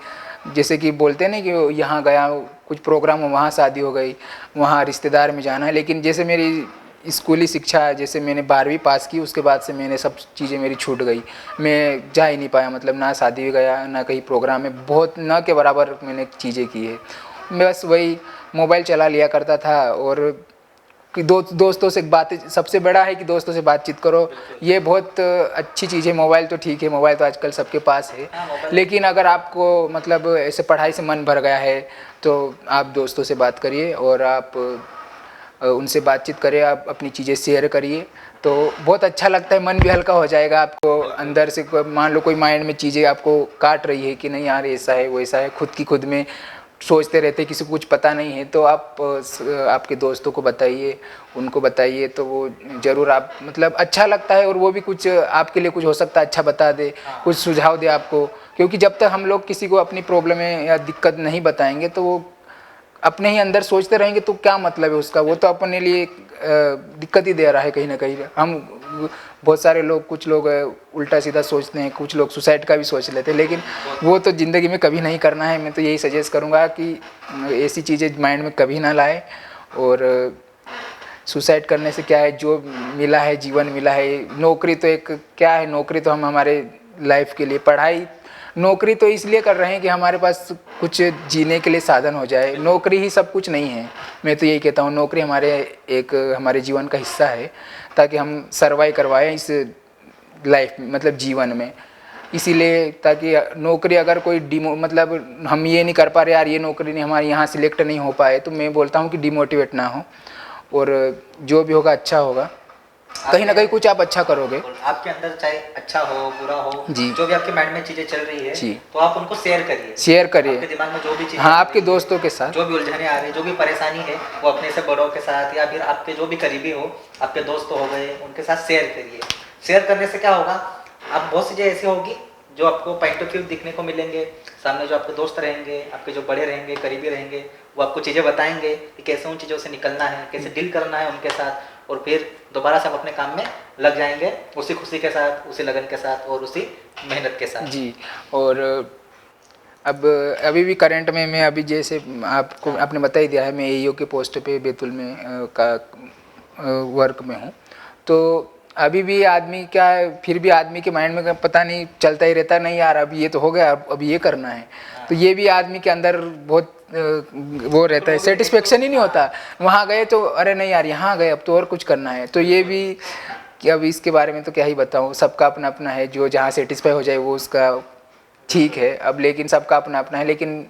जैसे कि बोलते हैं ना कि यहाँ गया कुछ प्रोग्राम हो, वहाँ शादी हो गई, वहाँ रिश्तेदार में जाना है, लेकिन जैसे मेरी स्कूली शिक्षा, जैसे मैंने 12वीं पास की, उसके बाद से मैंने सब चीज़ें मेरी छूट गई, मैं जा ही नहीं पाया, मतलब ना शादी में गया ना कहीं प्रोग्राम में, बहुत ना के बराबर मैंने चीज़ें की है। मैं बस वही मोबाइल चला लिया करता था और कि दोस्तों से बातें, सबसे बड़ा है कि दोस्तों से बातचीत करो, ये बहुत अच्छी चीज़ है। मोबाइल तो ठीक है, मोबाइल तो आजकल सबके पास है, लेकिन अगर आपको मतलब ऐसे पढ़ाई से मन भर गया है तो आप दोस्तों से बात करिए और आप उनसे बातचीत करें, आप अपनी चीज़ें शेयर करिए, तो बहुत अच्छा लगता है, मन भी हल्का हो जाएगा आपको अंदर से। मान लो कोई माइंड में चीज़ें आपको काट रही है कि नहीं यार ऐसा है वैसा है, खुद में सोचते रहते, किसी को कुछ पता नहीं है, तो आप आपके दोस्तों को बताइए, उनको बताइए, तो वो ज़रूर आप मतलब अच्छा लगता है और वो भी कुछ आपके लिए कुछ हो सकता है अच्छा बता दे, कुछ सुझाव दे आपको। क्योंकि जब तक हम लोग किसी को अपनी प्रॉब्लमें या दिक्कत नहीं बताएंगे तो वो अपने ही अंदर सोचते रहेंगे, तो क्या मतलब है उसका, वो तो अपने लिए दिक्कत ही दे रहा है कहीं ना कहीं। हम बहुत सारे लोग, कुछ लोग उल्टा सीधा सोचते हैं, कुछ लोग सुसाइड का भी सोच लेते हैं, लेकिन वो तो ज़िंदगी में कभी नहीं करना है। मैं तो यही सजेस्ट करूँगा कि ऐसी चीज़ें माइंड में कभी ना लाए, और सुसाइड करने से क्या है, जो मिला है, जीवन मिला है, नौकरी तो एक क्या है, नौकरी तो हम हमारे लाइफ के लिए, पढ़ाई नौकरी तो इसलिए कर रहे हैं कि हमारे पास कुछ जीने के लिए साधन हो जाए, नौकरी ही सब कुछ नहीं है। मैं तो यही कहता हूँ, नौकरी हमारे जीवन का हिस्सा है, ताकि हम सर्वाइव करवाएं इस लाइफ में, मतलब जीवन में। इसीलिए ताकि नौकरी अगर कोई मतलब हम ये नहीं कर पा रहे यार, ये नौकरी नहीं हमारी यहाँ सिलेक्ट नहीं हो पाए, तो मैं बोलता हूँ कि डिमोटिवेट ना हो, और जो भी होगा अच्छा होगा, कहीं ना कहीं कुछ आप अच्छा करोगे। आपके अंदर चाहे अच्छा हो बुरा हो जी, जो भी आपके माइंड में चीजें चल रही है जी, तो आप उनको शेयर करिए आपके दिमाग में जो भी चीजें, हाँ, आपके दोस्तों के साथ जो भी उलझने आ रही है, जो भी परेशानी है, वो अपने से बड़ों के साथ या फिर आपके जो भी करीबी हो, आपके दोस्त हो गए, उनके साथ शेयर करिए। शेयर करने से क्या होगा, आप बहुत सी चीज़ें ऐसी होगी जो आपको पॉइंट ऑफ व्यू दिखने को मिलेंगे, सामने जो आपके दोस्त रहेंगे, आपके जो बड़े रहेंगे, करीबी रहेंगे, वो आपको चीज़ें बताएंगे कि कैसे उन चीज़ों से निकलना है, कैसे डील करना है उनके साथ, और फिर दोबारा से आप अपने काम में लग जाएंगे उसी खुशी के साथ, उसी लगन के साथ और उसी मेहनत के साथ। जी, और अब अभी भी करंट में मैं अभी जैसे आपको आपने बता ही दिया है, मैं एईओ के पोस्ट पे बैतूल में का वर्क में हूँ। तो अभी भी आदमी क्या है, फिर भी आदमी के माइंड में पता नहीं चलता ही रहता, नहीं यार अब ये तो हो गया, अब ये करना है। तो ये भी आदमी के अंदर बहुत वो रहता है, सेटिस्फेक्शन ही नहीं होता। वहाँ गए तो अरे नहीं यार यहाँ गए, अब तो और कुछ करना है। तो ये भी कि अब इसके बारे में तो क्या ही बताऊँ, सबका अपना अपना है, जो जहाँ सेटिस्फाई हो जाए वो उसका ठीक है। अब लेकिन सबका अपना अपना है, लेकिन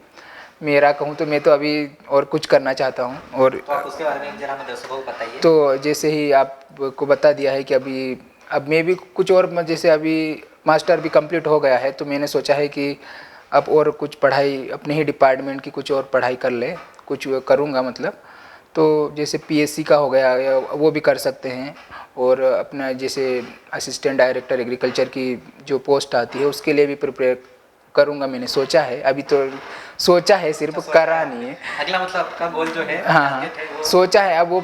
मेरा कहूँ तो मैं तो अभी और कुछ करना चाहता हूँ। और तो आप उसके बारे में जरा हमें दर्शकों को बताइए। तो जैसे ही आपको बता दिया है कि अभी अब मैं भी कुछ और, जैसे अभी मास्टर भी कंप्लीट हो गया है, तो मैंने सोचा है कि अब और कुछ पढ़ाई अपने ही डिपार्टमेंट की कुछ और पढ़ाई कर ले, कुछ करूँगा मतलब। तो जैसे पीएससी का हो गया या वो भी कर सकते हैं, और अपना जैसे असिस्टेंट डायरेक्टर एग्रीकल्चर की जो पोस्ट आती है उसके लिए भी प्रिपेयर करूँगा, मैंने सोचा है। अभी तो सोचा है, सिर्फ करा नहीं है। अगला मतलब आपका गोल जो है, हाँ, सोचा है, अब वो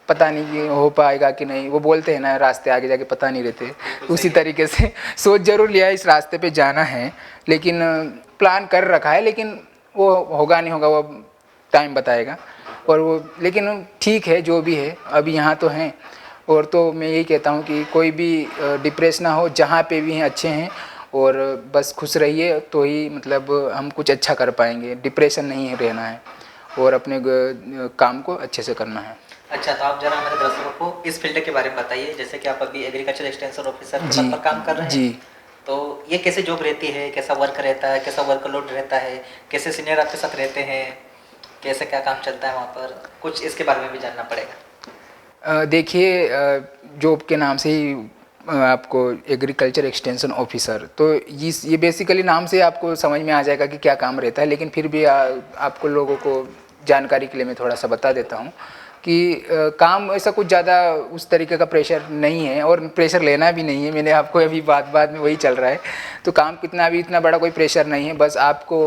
पता नहीं कि हो पाएगा कि नहीं। वो बोलते हैं ना, रास्ते आगे जाके पता नहीं रहते, उसी तरीके से सोच जरूर लिया है, इस रास्ते पे जाना है, लेकिन प्लान कर रखा है, लेकिन वो होगा नहीं होगा वो टाइम बताएगा। और वो लेकिन ठीक है जो भी है, अभी यहाँ तो हैं। और तो मैं यही कहता हूँ कि कोई भी डिप्रेस ना हो, जहाँ पे भी हैं अच्छे हैं, और बस खुश रहिए तो ही मतलब हम कुछ अच्छा कर पाएंगे। डिप्रेशन नहीं रहना है और अपने काम को अच्छे से करना है। अच्छा, तो आप जरा हमारे दर्शकों को इस फील्ड के बारे में बताइए, जैसे कि आप अभी एग्रीकल्चर एक्सटेंशन ऑफिसर के पद पर काम कर रहे हैं। जी, तो ये कैसे जॉब रहती है, कैसा वर्क रहता है, कैसा वर्कलोड रहता है, कैसे सीनियर आपके साथ रहते हैं, कैसे क्या काम चलता है वहाँ पर, कुछ इसके बारे में भी जानना पड़ेगा। देखिए, जॉब के नाम से ही आपको एग्रीकल्चर एक्सटेंशन ऑफिसर, तो ये बेसिकली नाम से आपको समझ में आ जाएगा कि क्या काम रहता है, लेकिन फिर भी आपको लोगों को जानकारी के लिए मैं थोड़ा सा बता देता हूँ कि काम ऐसा कुछ ज़्यादा उस तरीके का प्रेशर नहीं है और प्रेशर लेना भी नहीं है। मैंने आपको अभी बात में वही चल रहा है, तो काम कितना भी इतना बड़ा कोई प्रेशर नहीं है। बस आपको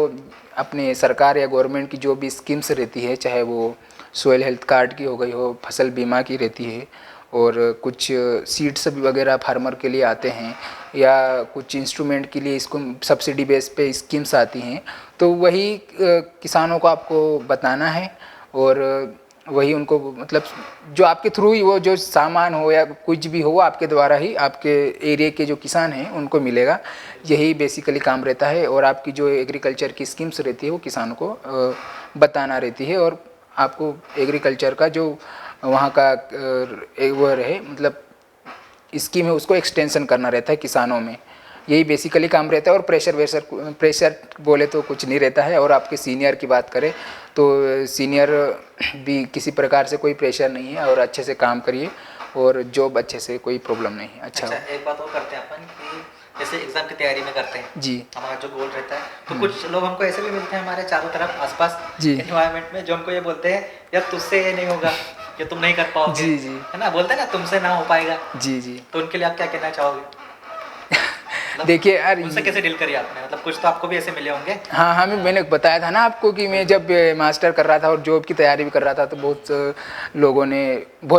अपने सरकार या गवर्नमेंट की जो भी स्कीम्स रहती है, चाहे वो सोयल हेल्थ कार्ड की हो गई हो, फसल बीमा की रहती है, और कुछ सीड्स वगैरह फार्मर के लिए आते हैं, या कुछ इंस्ट्रूमेंट के लिए इसको सब्सिडी बेस पे स्कीम्स आती हैं, तो वही किसानों को आपको बताना है और वही उनको मतलब जो आपके थ्रू ही वो जो सामान हो या कुछ भी हो आपके द्वारा ही आपके एरिया के जो किसान हैं उनको मिलेगा। यही बेसिकली काम रहता है और आपकी जो एग्रीकल्चर की स्कीम्स रहती है वो किसानों को बताना रहती है, और आपको एग्रीकल्चर का जो वहाँ का वो रहे मतलब स्कीम है उसको एक्सटेंशन करना रहता है किसानों में। यही बेसिकली काम रहता है और प्रेशर बोले तो कुछ नहीं रहता है। और आपके सीनियर की बात करें तो सीनियर भी किसी प्रकार से कोई प्रेशर नहीं है, और अच्छे से काम करिए और जॉब अच्छे से, कोई प्रॉब्लम नहीं है। अच्छा एक बात और करते हैं अपन कि जैसे एग्जाम की तैयारी में करते हैं जी, हमारा जो गोल रहता है, तो कुछ लोग हमको ऐसे भी मिलते हैं हमारे चारों तरफ आसपास जी, एनवायरनमेंट में, जो हमको ये बोलते हैं यार तुझसे ये नहीं होगा, ये तुम नहीं कर पाओगे, जी, जी, है ना, बोलते हैं ना तुमसे ना हो पाएगा। जी, जी। तो उनके लिए आप क्या कहना चाहोगे? मतलब देखिए यार, उनसे कैसे डील करिए आपने, मतलब कुछ तो आपको भी ऐसे मिले होंगे। हाँ हाँ, मैंने बताया था ना आपको कि मैं जब मास्टर कर रहा था और जॉब की तैयारी भी कर रहा था, तो बहुत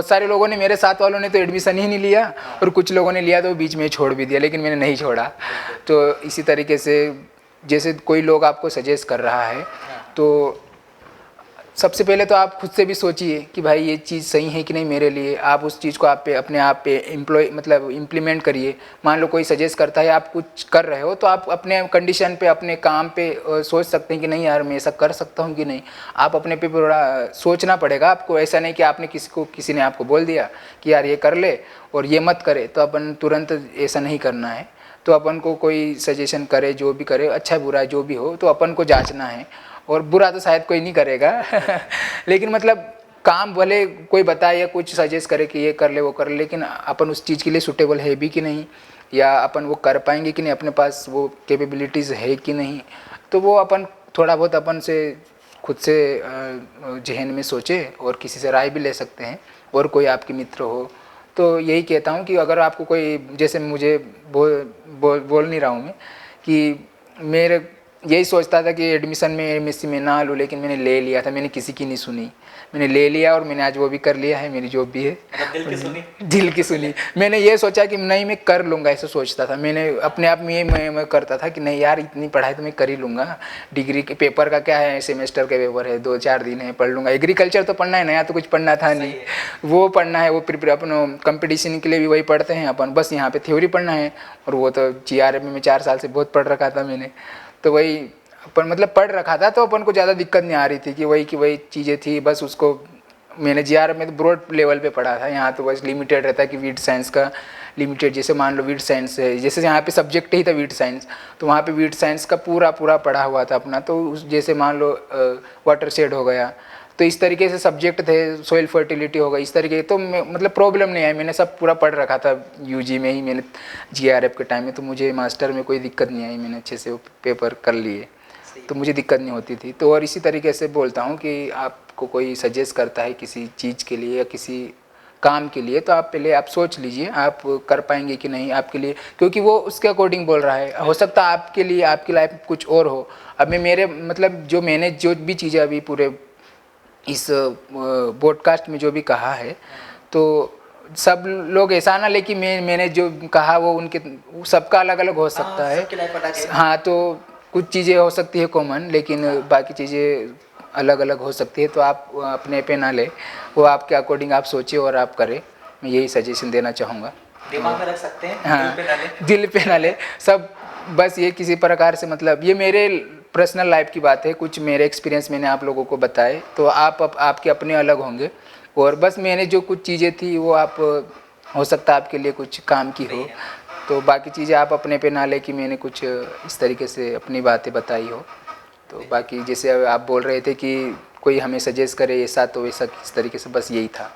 सारे लोगों ने, मेरे साथ वालों ने तो एडमिशन ही नहीं लिया, और कुछ लोगों ने लिया तो बीच में छोड़ भी दिया, लेकिन मैंने नहीं छोड़ा। तो इसी तरीके से जैसे कोई लोग आपको सजेस्ट कर रहा है, तो सबसे पहले तो आप खुद से भी सोचिए कि भाई ये चीज़ सही है कि नहीं मेरे लिए। आप उस चीज़ को अपने आप पे इम्प्लीमेंट करिए। मान लो कोई सजेस्ट करता है, आप कुछ कर रहे हो, तो आप अपने कंडीशन पे, अपने काम पे सोच सकते हैं कि नहीं यार मैं ऐसा कर सकता हूँ कि नहीं। आप अपने पे थोड़ा सोचना पड़ेगा आपको। ऐसा नहीं कि आपने किसी ने आपको बोल दिया कि यार ये कर ले और ये मत करे, तो अपन तुरंत ऐसा नहीं करना है। तो अपन को कोई सजेशन करे, जो भी करे, अच्छा बुरा जो भी हो, तो अपन को जांचना है। और बुरा तो शायद कोई नहीं करेगा लेकिन मतलब काम भले कोई बताए या कुछ सजेस्ट करे कि ये कर ले वो कर ले, लेकिन अपन उस चीज़ के लिए सूटेबल है भी कि नहीं, या अपन वो कर पाएंगे कि नहीं, अपने पास वो कैपेबिलिटीज़ है कि नहीं, तो वो अपन थोड़ा बहुत अपन से खुद से जहन में सोचे, और किसी से राय भी ले सकते हैं, और कोई आपके मित्र हो। तो यही कहता हूँ कि अगर आपको कोई, जैसे मुझे बोल नहीं रहा हूँ मैं कि मेरे यही सोचता था कि एडमिशन में एमएससी में ना लूँ, लेकिन मैंने ले लिया था, मैंने किसी की नहीं सुनी, मैंने ले लिया और मैंने आज वो भी कर लिया है, मेरी जॉब भी है। दिल की सुनी मैंने ये सोचा कि नहीं मैं कर लूँगा, ऐसा सोचता था मैंने अपने आप में। ये मैं करता था कि नहीं यार इतनी पढ़ाई तो मैं कर ही लूँगा, डिग्री के पेपर का क्या है, सेमेस्टर के पेपर है, 2-4 दिन है, पढ़ लूँगा। एग्रीकल्चर तो पढ़ना है, नया तो कुछ पढ़ना था नहीं, वो पढ़ना है, वो प्रिपेयर अपन कंपटीशन के लिए भी वही पढ़ते हैं अपन, बस यहाँ पे थ्योरी पढ़ना है। और वो तो GRF में 4 साल से बहुत पढ़ रखा था मैंने, तो वही अपन मतलब पढ़ रखा था, तो अपन को ज़्यादा दिक्कत नहीं आ रही थी कि वही चीज़ें थी। बस उसको मैंने GRF में तो ब्रॉड लेवल पे पढ़ा था, यहाँ तो बस लिमिटेड रहता है कि वीट साइंस का लिमिटेड। जैसे मान लो वीट साइंस है, जैसे यहाँ पे सब्जेक्ट ही था वीट साइंस, तो वहाँ पे वीट साइंस का पूरा पढ़ा हुआ था अपना। तो जैसे मान लो वाटर शेड हो गया, तो इस तरीके से सब्जेक्ट थे, सोइल फर्टिलिटी हो गई, इस तरीके। तो मतलब प्रॉब्लम नहीं आई, मैंने सब पूरा पढ़ रखा था UG में ही, मैंने GRF के टाइम में, तो मुझे मास्टर में कोई दिक्कत नहीं आई, मैंने अच्छे से वो पेपर कर लिए, तो मुझे दिक्कत नहीं होती थी। तो और इसी तरीके से बोलता हूँ कि आपको कोई सजेस्ट करता है किसी चीज़ के लिए या किसी काम के लिए, तो आप पहले आप सोच लीजिए आप कर पाएंगे कि नहीं आपके लिए, क्योंकि वो उसके अकॉर्डिंग बोल रहा है। हो सकता है आपके लिए आपकी लाइफ में कुछ और हो। अब मैं मेरे मतलब जो मैंने जो भी चीज़ें अभी पूरे इस पॉडकास्ट में जो भी कहा है, तो सब लोग ऐसा ना लेकिन मैंने जो कहा वो उनके सबका अलग अलग हो सकता है। हाँ, तो कुछ चीज़ें हो सकती है कॉमन, लेकिन बाकी चीज़ें अलग अलग हो सकती है। तो आप अपने पे ना ले, वो आपके अकॉर्डिंग आप सोचिए और आप करें। मैं यही सजेशन देना चाहूँगा। दिमाग में रख सकते हैं, हाँ, दिल पे ना ले सब। बस ये किसी प्रकार से मतलब ये मेरे पर्सनल लाइफ की बात है, कुछ मेरे एक्सपीरियंस मैंने आप लोगों को बताए, तो आपके अपने अलग होंगे। और बस मैंने जो कुछ चीज़ें थी वो आप हो सकता है आपके लिए कुछ काम की हो, तो बाकी चीज़ें आप अपने पे ना ले कि मैंने कुछ इस तरीके से अपनी बातें बताई हो। तो बाकी जैसे अब आप बोल रहे थे कि कोई हमें सजेस्ट करे ऐसा तो वैसा, किस तरीके से, बस यही था।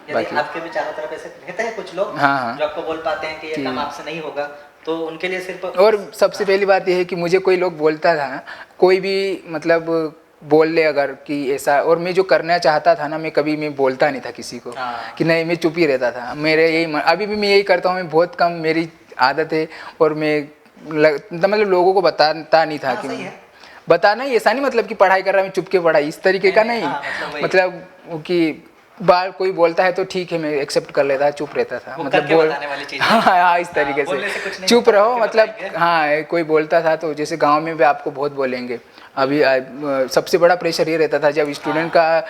यदि आपके भी चारों तरफ ऐसे रहते हैं कुछ लोग हाँ, हाँ। जो आपको बोल पाते हैं कि ये काम आपसे नहीं होगा, तो उनके लिए सिर्फ और सबसे पहली बात यह है कि मुझे कोई लोग बोलता था, कोई भी मतलब बोल ले अगर कि ऐसा, और मैं जो करना चाहता था ना, मैं बोलता नहीं था किसी को कि नहीं, मैं चुप ही रहता था। मेरे यही अभी भी मैं यही करता हूँ, मैं बहुत कम, मेरी आदत है। और मैं मतलब लोगों को बताता नहीं था कि बताना ही, ऐसा नहीं मतलब कि पढ़ाई कर रहा मैं चुप के पढ़ाई, इस तरीके का नहीं। मतलब कि बार कोई बोलता है तो ठीक है, मैं एक्सेप्ट कर लेता, चुप रहता था, मतलब बोल हाँ इस तरीके से चुप रहो, मतलब हाँ। कोई बोलता था तो जैसे गांव में भी आपको बहुत बोलेंगे। अभी सबसे बड़ा प्रेशर ये रहता था जब स्टूडेंट का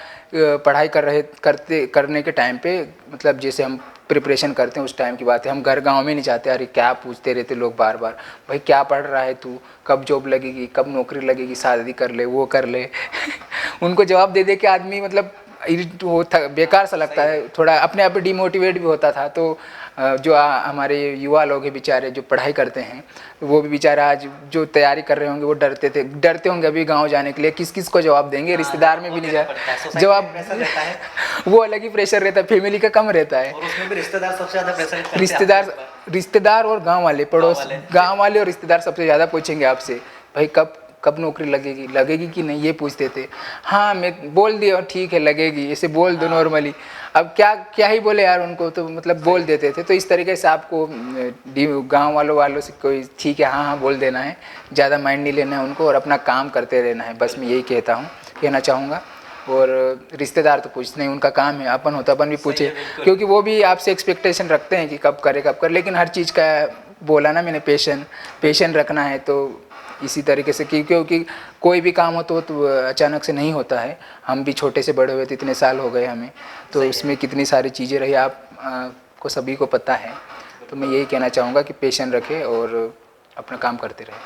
पढ़ाई करने के टाइम पे, मतलब जैसे हम प्रिपरेशन करते हैं उस टाइम की बात है, हम घर गांव में नहीं जाते, अरे क्या पूछते रहते लोग बार बार, भाई क्या पढ़ रहा है तू, कब जॉब लगेगी, कब नौकरी लगेगी, शादी कर ले, वो कर ले उनको जवाब दे दे के आदमी मतलब वो बेकार सा लगता है, थोड़ा अपने आप डिमोटिवेट भी होता था। तो जो हमारे युवा लोग हैं बेचारे जो पढ़ाई करते हैं, वो भी बेचारा आज जो तैयारी कर रहे होंगे वो डरते होंगे अभी गांव जाने के लिए, किस किस को जवाब देंगे, रिश्तेदार में भी नहीं जाए जवाब वो अलग ही प्रेशर रहता है, फैमिली का कम रहता है, और उसमें भी रिश्तेदार सबसे ज़्यादा प्रेशर रिश्तेदार और गाँव वाले, पड़ोस गाँव वाले और रिश्तेदार सबसे ज़्यादा पूछेंगे आपसे, भाई कब नौकरी लगेगी कि नहीं, ये पूछते थे। हाँ मैं बोल दिया ठीक है लगेगी, ऐसे बोल दो नॉर्मली। अब क्या ही बोले यार उनको, तो मतलब बोल देते थे। तो इस तरीके से आपको गांव वालों से कोई ठीक है हाँ बोल देना है, ज़्यादा माइंड नहीं लेना है उनको, और अपना काम करते रहना है, बस मैं यही कहना चाहूँगा। और रिश्तेदार तो पूछते नहीं, उनका काम है, अपन होता अपन भी पूछे, क्योंकि वो भी आपसे एक्सपेक्टेशन रखते हैं कि कब करे, लेकिन हर चीज़ का बोला ना मैंने, पेशेंट रखना है। तो इसी तरीके से क्योंकि कोई भी काम हो तो अचानक से नहीं होता है। हम भी छोटे से बड़े हुए थे, इतने साल हो गए हमें, तो इसमें कितनी सारी चीज़ें रही, को सभी को पता है। तो मैं यही कहना चाहूँगा कि पेशेंट रखें और अपना काम करते रहें।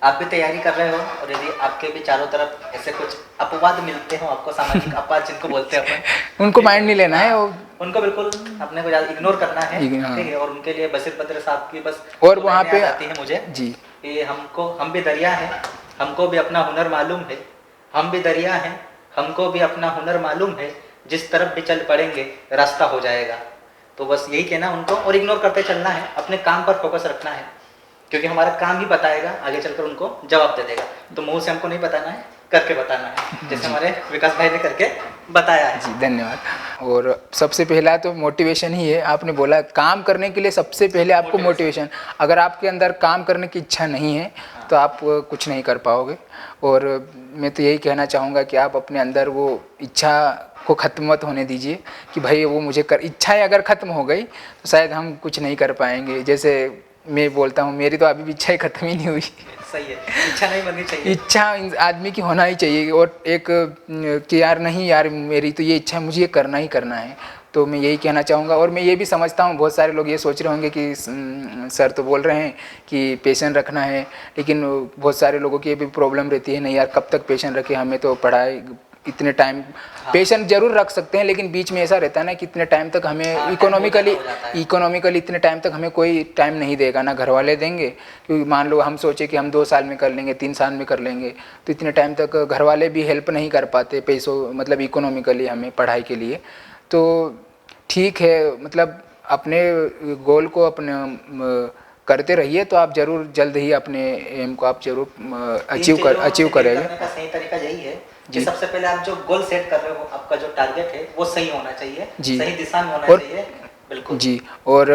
आप भी तैयारी कर रहे हो, और यदि आपके भी चारों तरफ ऐसे कुछ अपवाद मिलते हो आपको, सामाजिक अपवाद जिनको बोलते हैं अपन, उनको माइंड नहीं लेना है, उनको बिल्कुल अपने को ज़्यादा इग्नोर करना है, ठीक है। और उनके लिए बशीर बद्र साहब की बस और वहाँ पे आती है मुझे जी कि हम भी दरिया हैं, हमको भी अपना हुनर मालूम है, हम भी दरिया हैं, हमको भी अपना हुनर मालूम है, जिस तरफ भी चल पड़ेंगे रास्ता हो जाएगा। तो बस यही कहना उनको, और इग्नोर करते चलना है, अपने काम पर फोकस रखना है, क्योंकि हमारा काम ही बताएगा, आगे चलकर उनको जवाब दे देगा। तो मुंह से हमको नहीं बताना है, करके बताना है, जैसे हमारे विकास भाई ने करके बताया है। जी धन्यवाद। और सबसे पहला तो मोटिवेशन ही है। आपने बोला काम करने के लिए सबसे पहले आपको मोटिवेशन, अगर आपके अंदर काम करने की इच्छा नहीं है तो आप कुछ नहीं कर पाओगे। और मैं तो यही कहना चाहूँगा कि आप अपने अंदर वो इच्छा को ख़त्म मत होने दीजिए कि भाई वो मुझे इच्छाएँ अगर ख़त्म हो गई तो शायद हम कुछ नहीं कर पाएंगे। जैसे मैं बोलता हूँ, मेरी तो अभी भी इच्छाएँ ख़त्म ही नहीं हुई। सही है, इच्छा नहीं बननी चाहिए, इच्छा आदमी की होना ही चाहिए। और एक कि यार नहीं यार मेरी तो ये इच्छा है, मुझे ये करना ही करना है। तो मैं यही कहना चाहूँगा। और मैं ये भी समझता हूँ बहुत सारे लोग ये सोच रहे होंगे कि सर तो बोल रहे हैं कि पेशेंट रखना है, लेकिन बहुत सारे लोगों की ये भी प्रॉब्लम रहती है, नहीं यार कब तक पेशेंट रखें, हमें तो पढ़ाई इतने टाइम पेशेंट जरूर रख सकते हैं, लेकिन बीच में ऐसा रहता है ना कि इतने टाइम तक हमें इकोनॉमिकली इतने टाइम तक हमें कोई टाइम नहीं देगा, ना घर वाले देंगे। क्योंकि मान लो हम सोचे कि हम 2 साल में कर लेंगे, 3 साल में कर लेंगे, तो इतने टाइम तक घर वाले भी हेल्प नहीं कर पाते पैसों मतलब इकोनॉमिकली हमें पढ़ाई के लिए। तो ठीक है, मतलब अपने गोल को अपने करते रहिए तो आप जरूर जल्द ही अपने एम को आप जरूर अचीव करेंगे। का सही तरीका यही है कि सबसे पहले आप जो गोल सेट कर रहे हो, आपका जो टारगेट है वो सही होना चाहिए, सही दिशा में होना चाहिए। बिल्कुल जी। और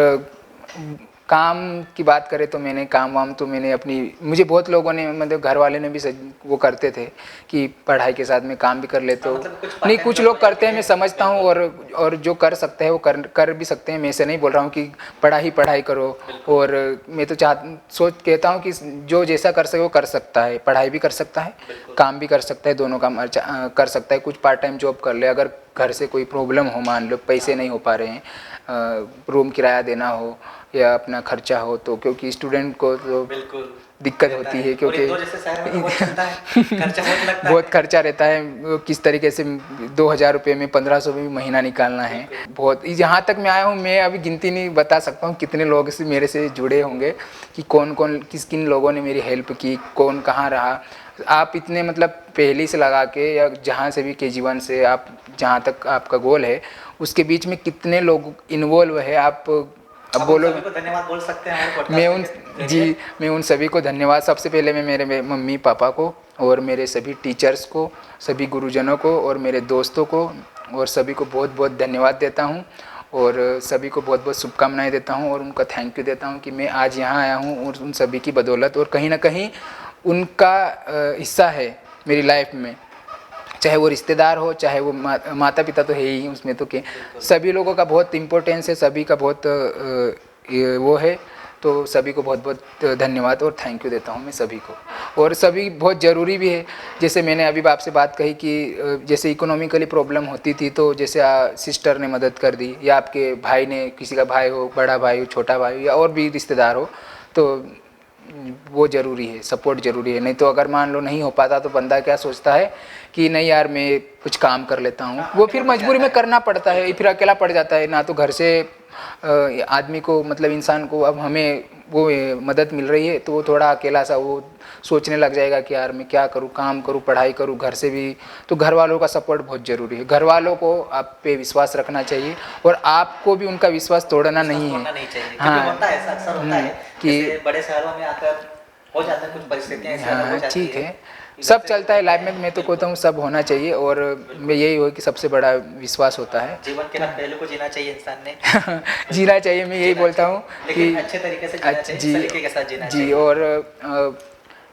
काम की बात करें तो मैंने अपनी, मुझे बहुत लोगों ने मतलब घर वाले ने भी वो करते थे कि पढ़ाई के साथ में काम भी कर लेते हो। नहीं कुछ लोग करते हैं, मैं समझता हूँ, और जो कर सकते हैं वो कर भी सकते हैं। मैं ऐसे नहीं बोल रहा हूँ कि पढ़ाई करो, और मैं तो कहता हूँ कि जो जैसा कर सके वो कर सकता है, पढ़ाई भी कर सकता है, काम भी कर सकता है, दोनों काम कर सकता है। कुछ पार्ट टाइम जॉब कर ले, अगर घर से कोई प्रॉब्लम हो, मान लो पैसे नहीं हो पा रहे हैं, रूम किराया देना हो या अपना खर्चा हो, तो क्योंकि स्टूडेंट को तो बिल्कुल दिक्कत होती है, क्योंकि जैसे शहर में तो बहुत चलता है, खर्चा बहुत लगता बहुत खर्चा रहता है। वो किस तरीके से 2,000 रुपये में 1,500 में भी महीना निकालना है। बहुत, यहाँ तक मैं आया हूँ, मैं अभी गिनती नहीं बता सकता हूँ कितने लोग से मेरे से जुड़े होंगे, कि कौन कौन किन लोगों ने मेरी हेल्प की, कौन कहाँ रहा। आप इतने मतलब पहले से लगा के या जहाँ से भी KG1 से आप जहाँ तक आपका गोल है, उसके बीच में कितने लोग इन्वॉल्व है, आप अब बोलो। सभी को धन्यवाद बोल सकते हैं हमारे पॉडकास्ट मैं उन के जी जरिए। मैं उन सभी को धन्यवाद, सबसे पहले मैं मेरे मम्मी पापा को और मेरे सभी टीचर्स को, सभी गुरुजनों को और मेरे दोस्तों को और सभी को बहुत बहुत धन्यवाद देता हूँ, और सभी को बहुत बहुत शुभकामनाएं देता हूँ, और उनका थैंक यू देता हूँ कि मैं आज यहाँ आया हूँ, और उन सभी की बदौलत, और कहीं ना कहीं उनका हिस्सा है मेरी लाइफ में, चाहे वो रिश्तेदार हो, चाहे वो माता पिता तो है ही उसमें, तो के सभी लोगों का बहुत इम्पोर्टेंस है, सभी का बहुत वो है। तो सभी को बहुत बहुत धन्यवाद और थैंक यू देता हूँ मैं सभी को। और सभी बहुत ज़रूरी भी है, जैसे मैंने अभी आपसे बात कही कि जैसे इकोनॉमिकली प्रॉब्लम होती थी, तो जैसे सिस्टर ने मदद कर दी, या आपके भाई ने, किसी का भाई हो, बड़ा भाई हो, छोटा भाई हो, या और भी रिश्तेदार हो, तो वो ज़रूरी है, सपोर्ट ज़रूरी है। नहीं तो अगर मान लो नहीं हो पाता तो बंदा क्या सोचता है कि नहीं यार मैं कुछ काम कर लेता हूँ, वो फिर मजबूरी में करना पड़ता है, फिर अकेला पड़ जाता है ना। तो घर से आदमी को, मतलब इंसान को, अब हमें वो मदद मिल रही है तो वो थोड़ा अकेला सा वो सोचने लग जाएगा कि यार मैं क्या करूँ, काम करूँ, पढ़ाई करूँ, घर से भी। तो घर वालों का सपोर्ट बहुत ज़रूरी है, घर वालों को आप पे विश्वास रखना चाहिए, और आपको भी उनका विश्वास तोड़ना नहीं है। हाँ, होता है, ऐसा अक्सर होता है कि जैसे बड़े शहरों में आकर हो जाता है कुछ परिस्थितियाँ ऐसी अलग हो हाँ जाती ठीक है। है, सब चलता है लाइफ में, मैं तो कहता हूँ सब होना चाहिए, और मैं यही हो कि सबसे बड़ा विश्वास होता है। जीवन के हर पहलू को जीना चाहिए इंसान ने। जीना चाहिए, मैं यही बोलता हूँ कि लेकिन अच्छे तरीके से जीना चाहिए, जी सलीके के साथ जीना जी, चाहिए। और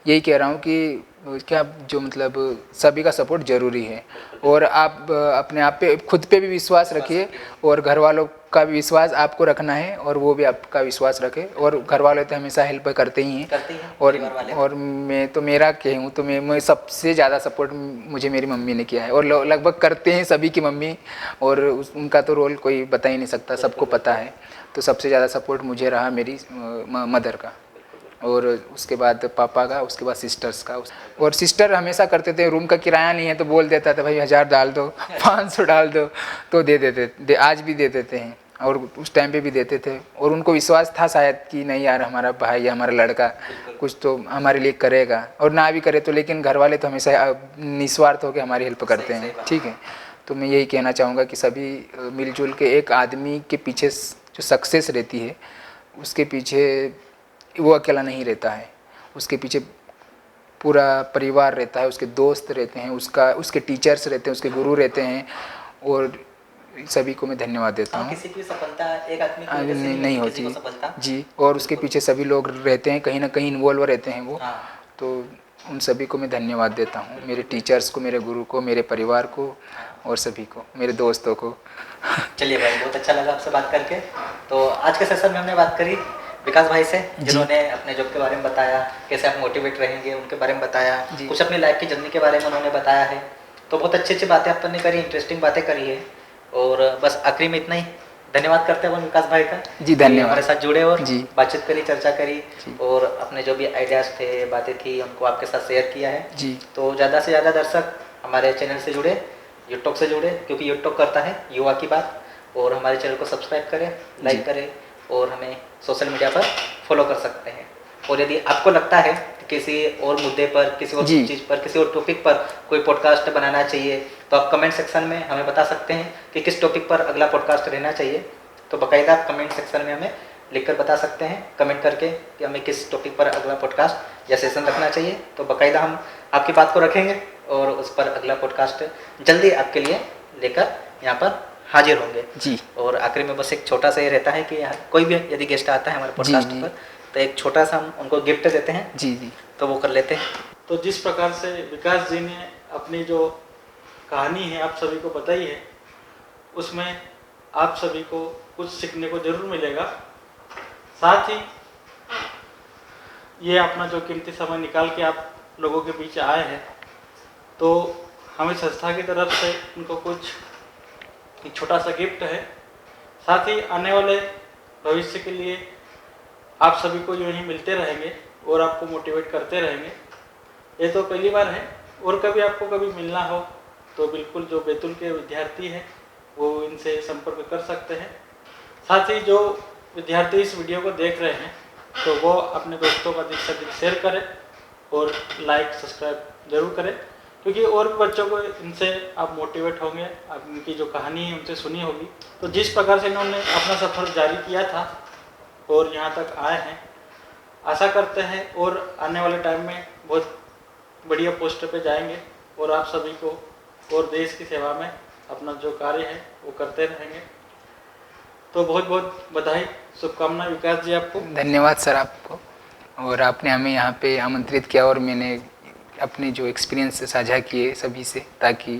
यही कह रहा हूँ कि क्या जो मतलब सभी का सपोर्ट ज़रूरी है, और आप अपने आप पे, खुद पे भी विश्वास रखिए, और घर वालों का भी विश्वास आपको रखना है, और वो भी आपका विश्वास रखे। और घर वाले तो हमेशा हेल्प करते ही हैं, और मैं तो मेरा कहूँ तो मैं सबसे ज़्यादा सपोर्ट मुझे मेरी मम्मी ने किया है, और लगभग करते हैं सभी की मम्मी, और उनका तो रोल कोई बता ही नहीं सकता, सबको पता है। तो सबसे ज़्यादा सपोर्ट मुझे रहा मेरी मदर का, और उसके बाद पापा का, उसके बाद सिस्टर्स का। और सिस्टर हमेशा करते थे, रूम का किराया नहीं है तो बोल देता था भाई 1000 डाल दो, 500 डाल दो, तो दे देते, आज भी दे देते हैं, और उस टाइम पे भी देते थे। और उनको विश्वास था शायद कि नहीं यार हमारा भाई या हमारा लड़का कुछ तो हमारे लिए करेगा, और ना भी करे तो, लेकिन घर वाले तो हमेशा निस्वार्थ होकर हमारी हेल्प करते हैं। ठीक है, तो मैं यही कहना चाहूँगा कि सभी मिलजुल के, एक आदमी के पीछे जो सक्सेस रहती है, उसके पीछे वो अकेला नहीं रहता है, उसके पीछे पूरा परिवार रहता है, उसके दोस्त रहते हैं, उसके टीचर्स रहते हैं, उसके गुरु रहते हैं, और सभी को मैं धन्यवाद देता हूँ। किसी की सफलता एक आदमी की वजह से नहीं किसी को होती सफलता जी, और उसके पीछे सभी लोग रहते हैं, कहीं ना कहीं इन्वॉल्व रहते हैं वो। हाँ। तो उन सभी को मैं धन्यवाद देता हूँ, मेरे टीचर्स को, मेरे गुरु को, मेरे परिवार को, और सभी को, मेरे दोस्तों को। चलिए भाई, बहुत अच्छा लगा आपसे बात करके। तो आज के सेशन में हमने बात करी विकास भाई से, जिन्होंने अपने जॉब के बारे में बताया, कैसे आप मोटिवेट रहेंगे उनके बारे में बताया, कुछ अपनी लाइफ की जर्नी के बारे में उन्होंने बताया है। तो बहुत अच्छी अच्छी बातें आपने करी, इंटरेस्टिंग बातें करी है। और बस आखिरी में इतना ही धन्यवाद करते हैं विकास भाई का जी, धन्यवाद, हमारे साथ जुड़े और जी बातचीत करी, चर्चा करी, और अपने जो भी आइडियाज़ थे, बातें थी, उनको आपके साथ शेयर किया है जी। तो ज़्यादा से ज़्यादा दर्शक हमारे चैनल से जुड़े, यूट्यूब से जुड़े, क्योंकि यूट्यूब करता है युवा की बात। और हमारे चैनल को सब्सक्राइब करें, लाइक करें, और हमें सोशल मीडिया पर फॉलो कर सकते हैं। और यदि आपको लगता है कि किसी और मुद्दे पर, किसी और चीज़ पर, किसी और टॉपिक पर कोई पॉडकास्ट बनाना चाहिए, तो आप कमेंट सेक्शन में हमें बता सकते हैं कि किस टॉपिक पर अगला पॉडकास्ट रहना चाहिए। तो बाकायदा आप कमेंट सेक्शन में हमें लिखकर बता सकते हैं, कमेंट करके, कि हमें किस टॉपिक पर अगला पॉडकास्ट या सेशन रखना चाहिए। तो बाकायदा हम आपकी बात को रखेंगे और उस पर अगला पॉडकास्ट जल्दी आपके लिए लेकर यहाँ पर हाजिर होंगे जी। और आखिरी में बस एक छोटा सा ये रहता है कि कोई भी यदि गेस्ट आता है हमारे पॉडकास्ट पर, तो एक छोटा सा हम उनको गिफ्ट देते हैं। जी जी, तो वो कर लेते हैं। तो जिस प्रकार से विकास जी ने अपनी जो कहानी है आप सभी को बताई है, उसमें आप सभी को कुछ सीखने को जरूर मिलेगा। साथ ही ये अपना जो कीमती समय निकाल के आप लोगों के बीच आए हैं, तो हमें संस्था की तरफ से उनको कुछ एक छोटा सा गिफ्ट है। साथ ही आने वाले भविष्य के लिए आप सभी को यूँ ही मिलते रहेंगे और आपको मोटिवेट करते रहेंगे। ये तो पहली बार है, और कभी आपको कभी मिलना हो तो बिल्कुल जो बैतूल के विद्यार्थी हैं वो इनसे संपर्क कर सकते हैं। साथ ही जो विद्यार्थी इस वीडियो को देख रहे हैं तो वो अपने दोस्तों का अधिक से अधिक शेयर करें और लाइक सब्सक्राइब जरूर करें, क्योंकि और भी बच्चों को इनसे आप मोटिवेट होंगे। आप इनकी जो कहानी है उनसे सुनी होगी, तो जिस प्रकार से इन्होंने अपना सफ़र जारी किया था और यहाँ तक आए हैं, आशा करते हैं और आने वाले टाइम में बहुत बढ़िया पोस्ट पे जाएंगे और आप सभी को और देश की सेवा में अपना जो कार्य है वो करते रहेंगे। तो बहुत बहुत बधाई, शुभकामनाएं विकास जी आपको। धन्यवाद सर आपको, और आपने हमें यहाँ पे आमंत्रित किया और मैंने अपने जो एक्सपीरियंस साझा किए सभी से, ताकि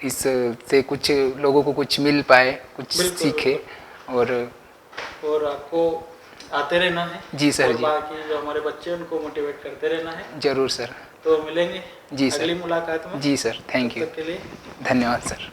इससे कुछ लोगों को कुछ मिल पाए, कुछ सीखे। और आपको आते रहना है। जी सर, जी। बाकी जो हमारे बच्चे उनको मोटिवेट करते रहना है। जरूर सर। तो मिलेंगे जी सर, अगली मुलाकात में। जी सर, थैंक यू, तब तक के लिए धन्यवाद सर।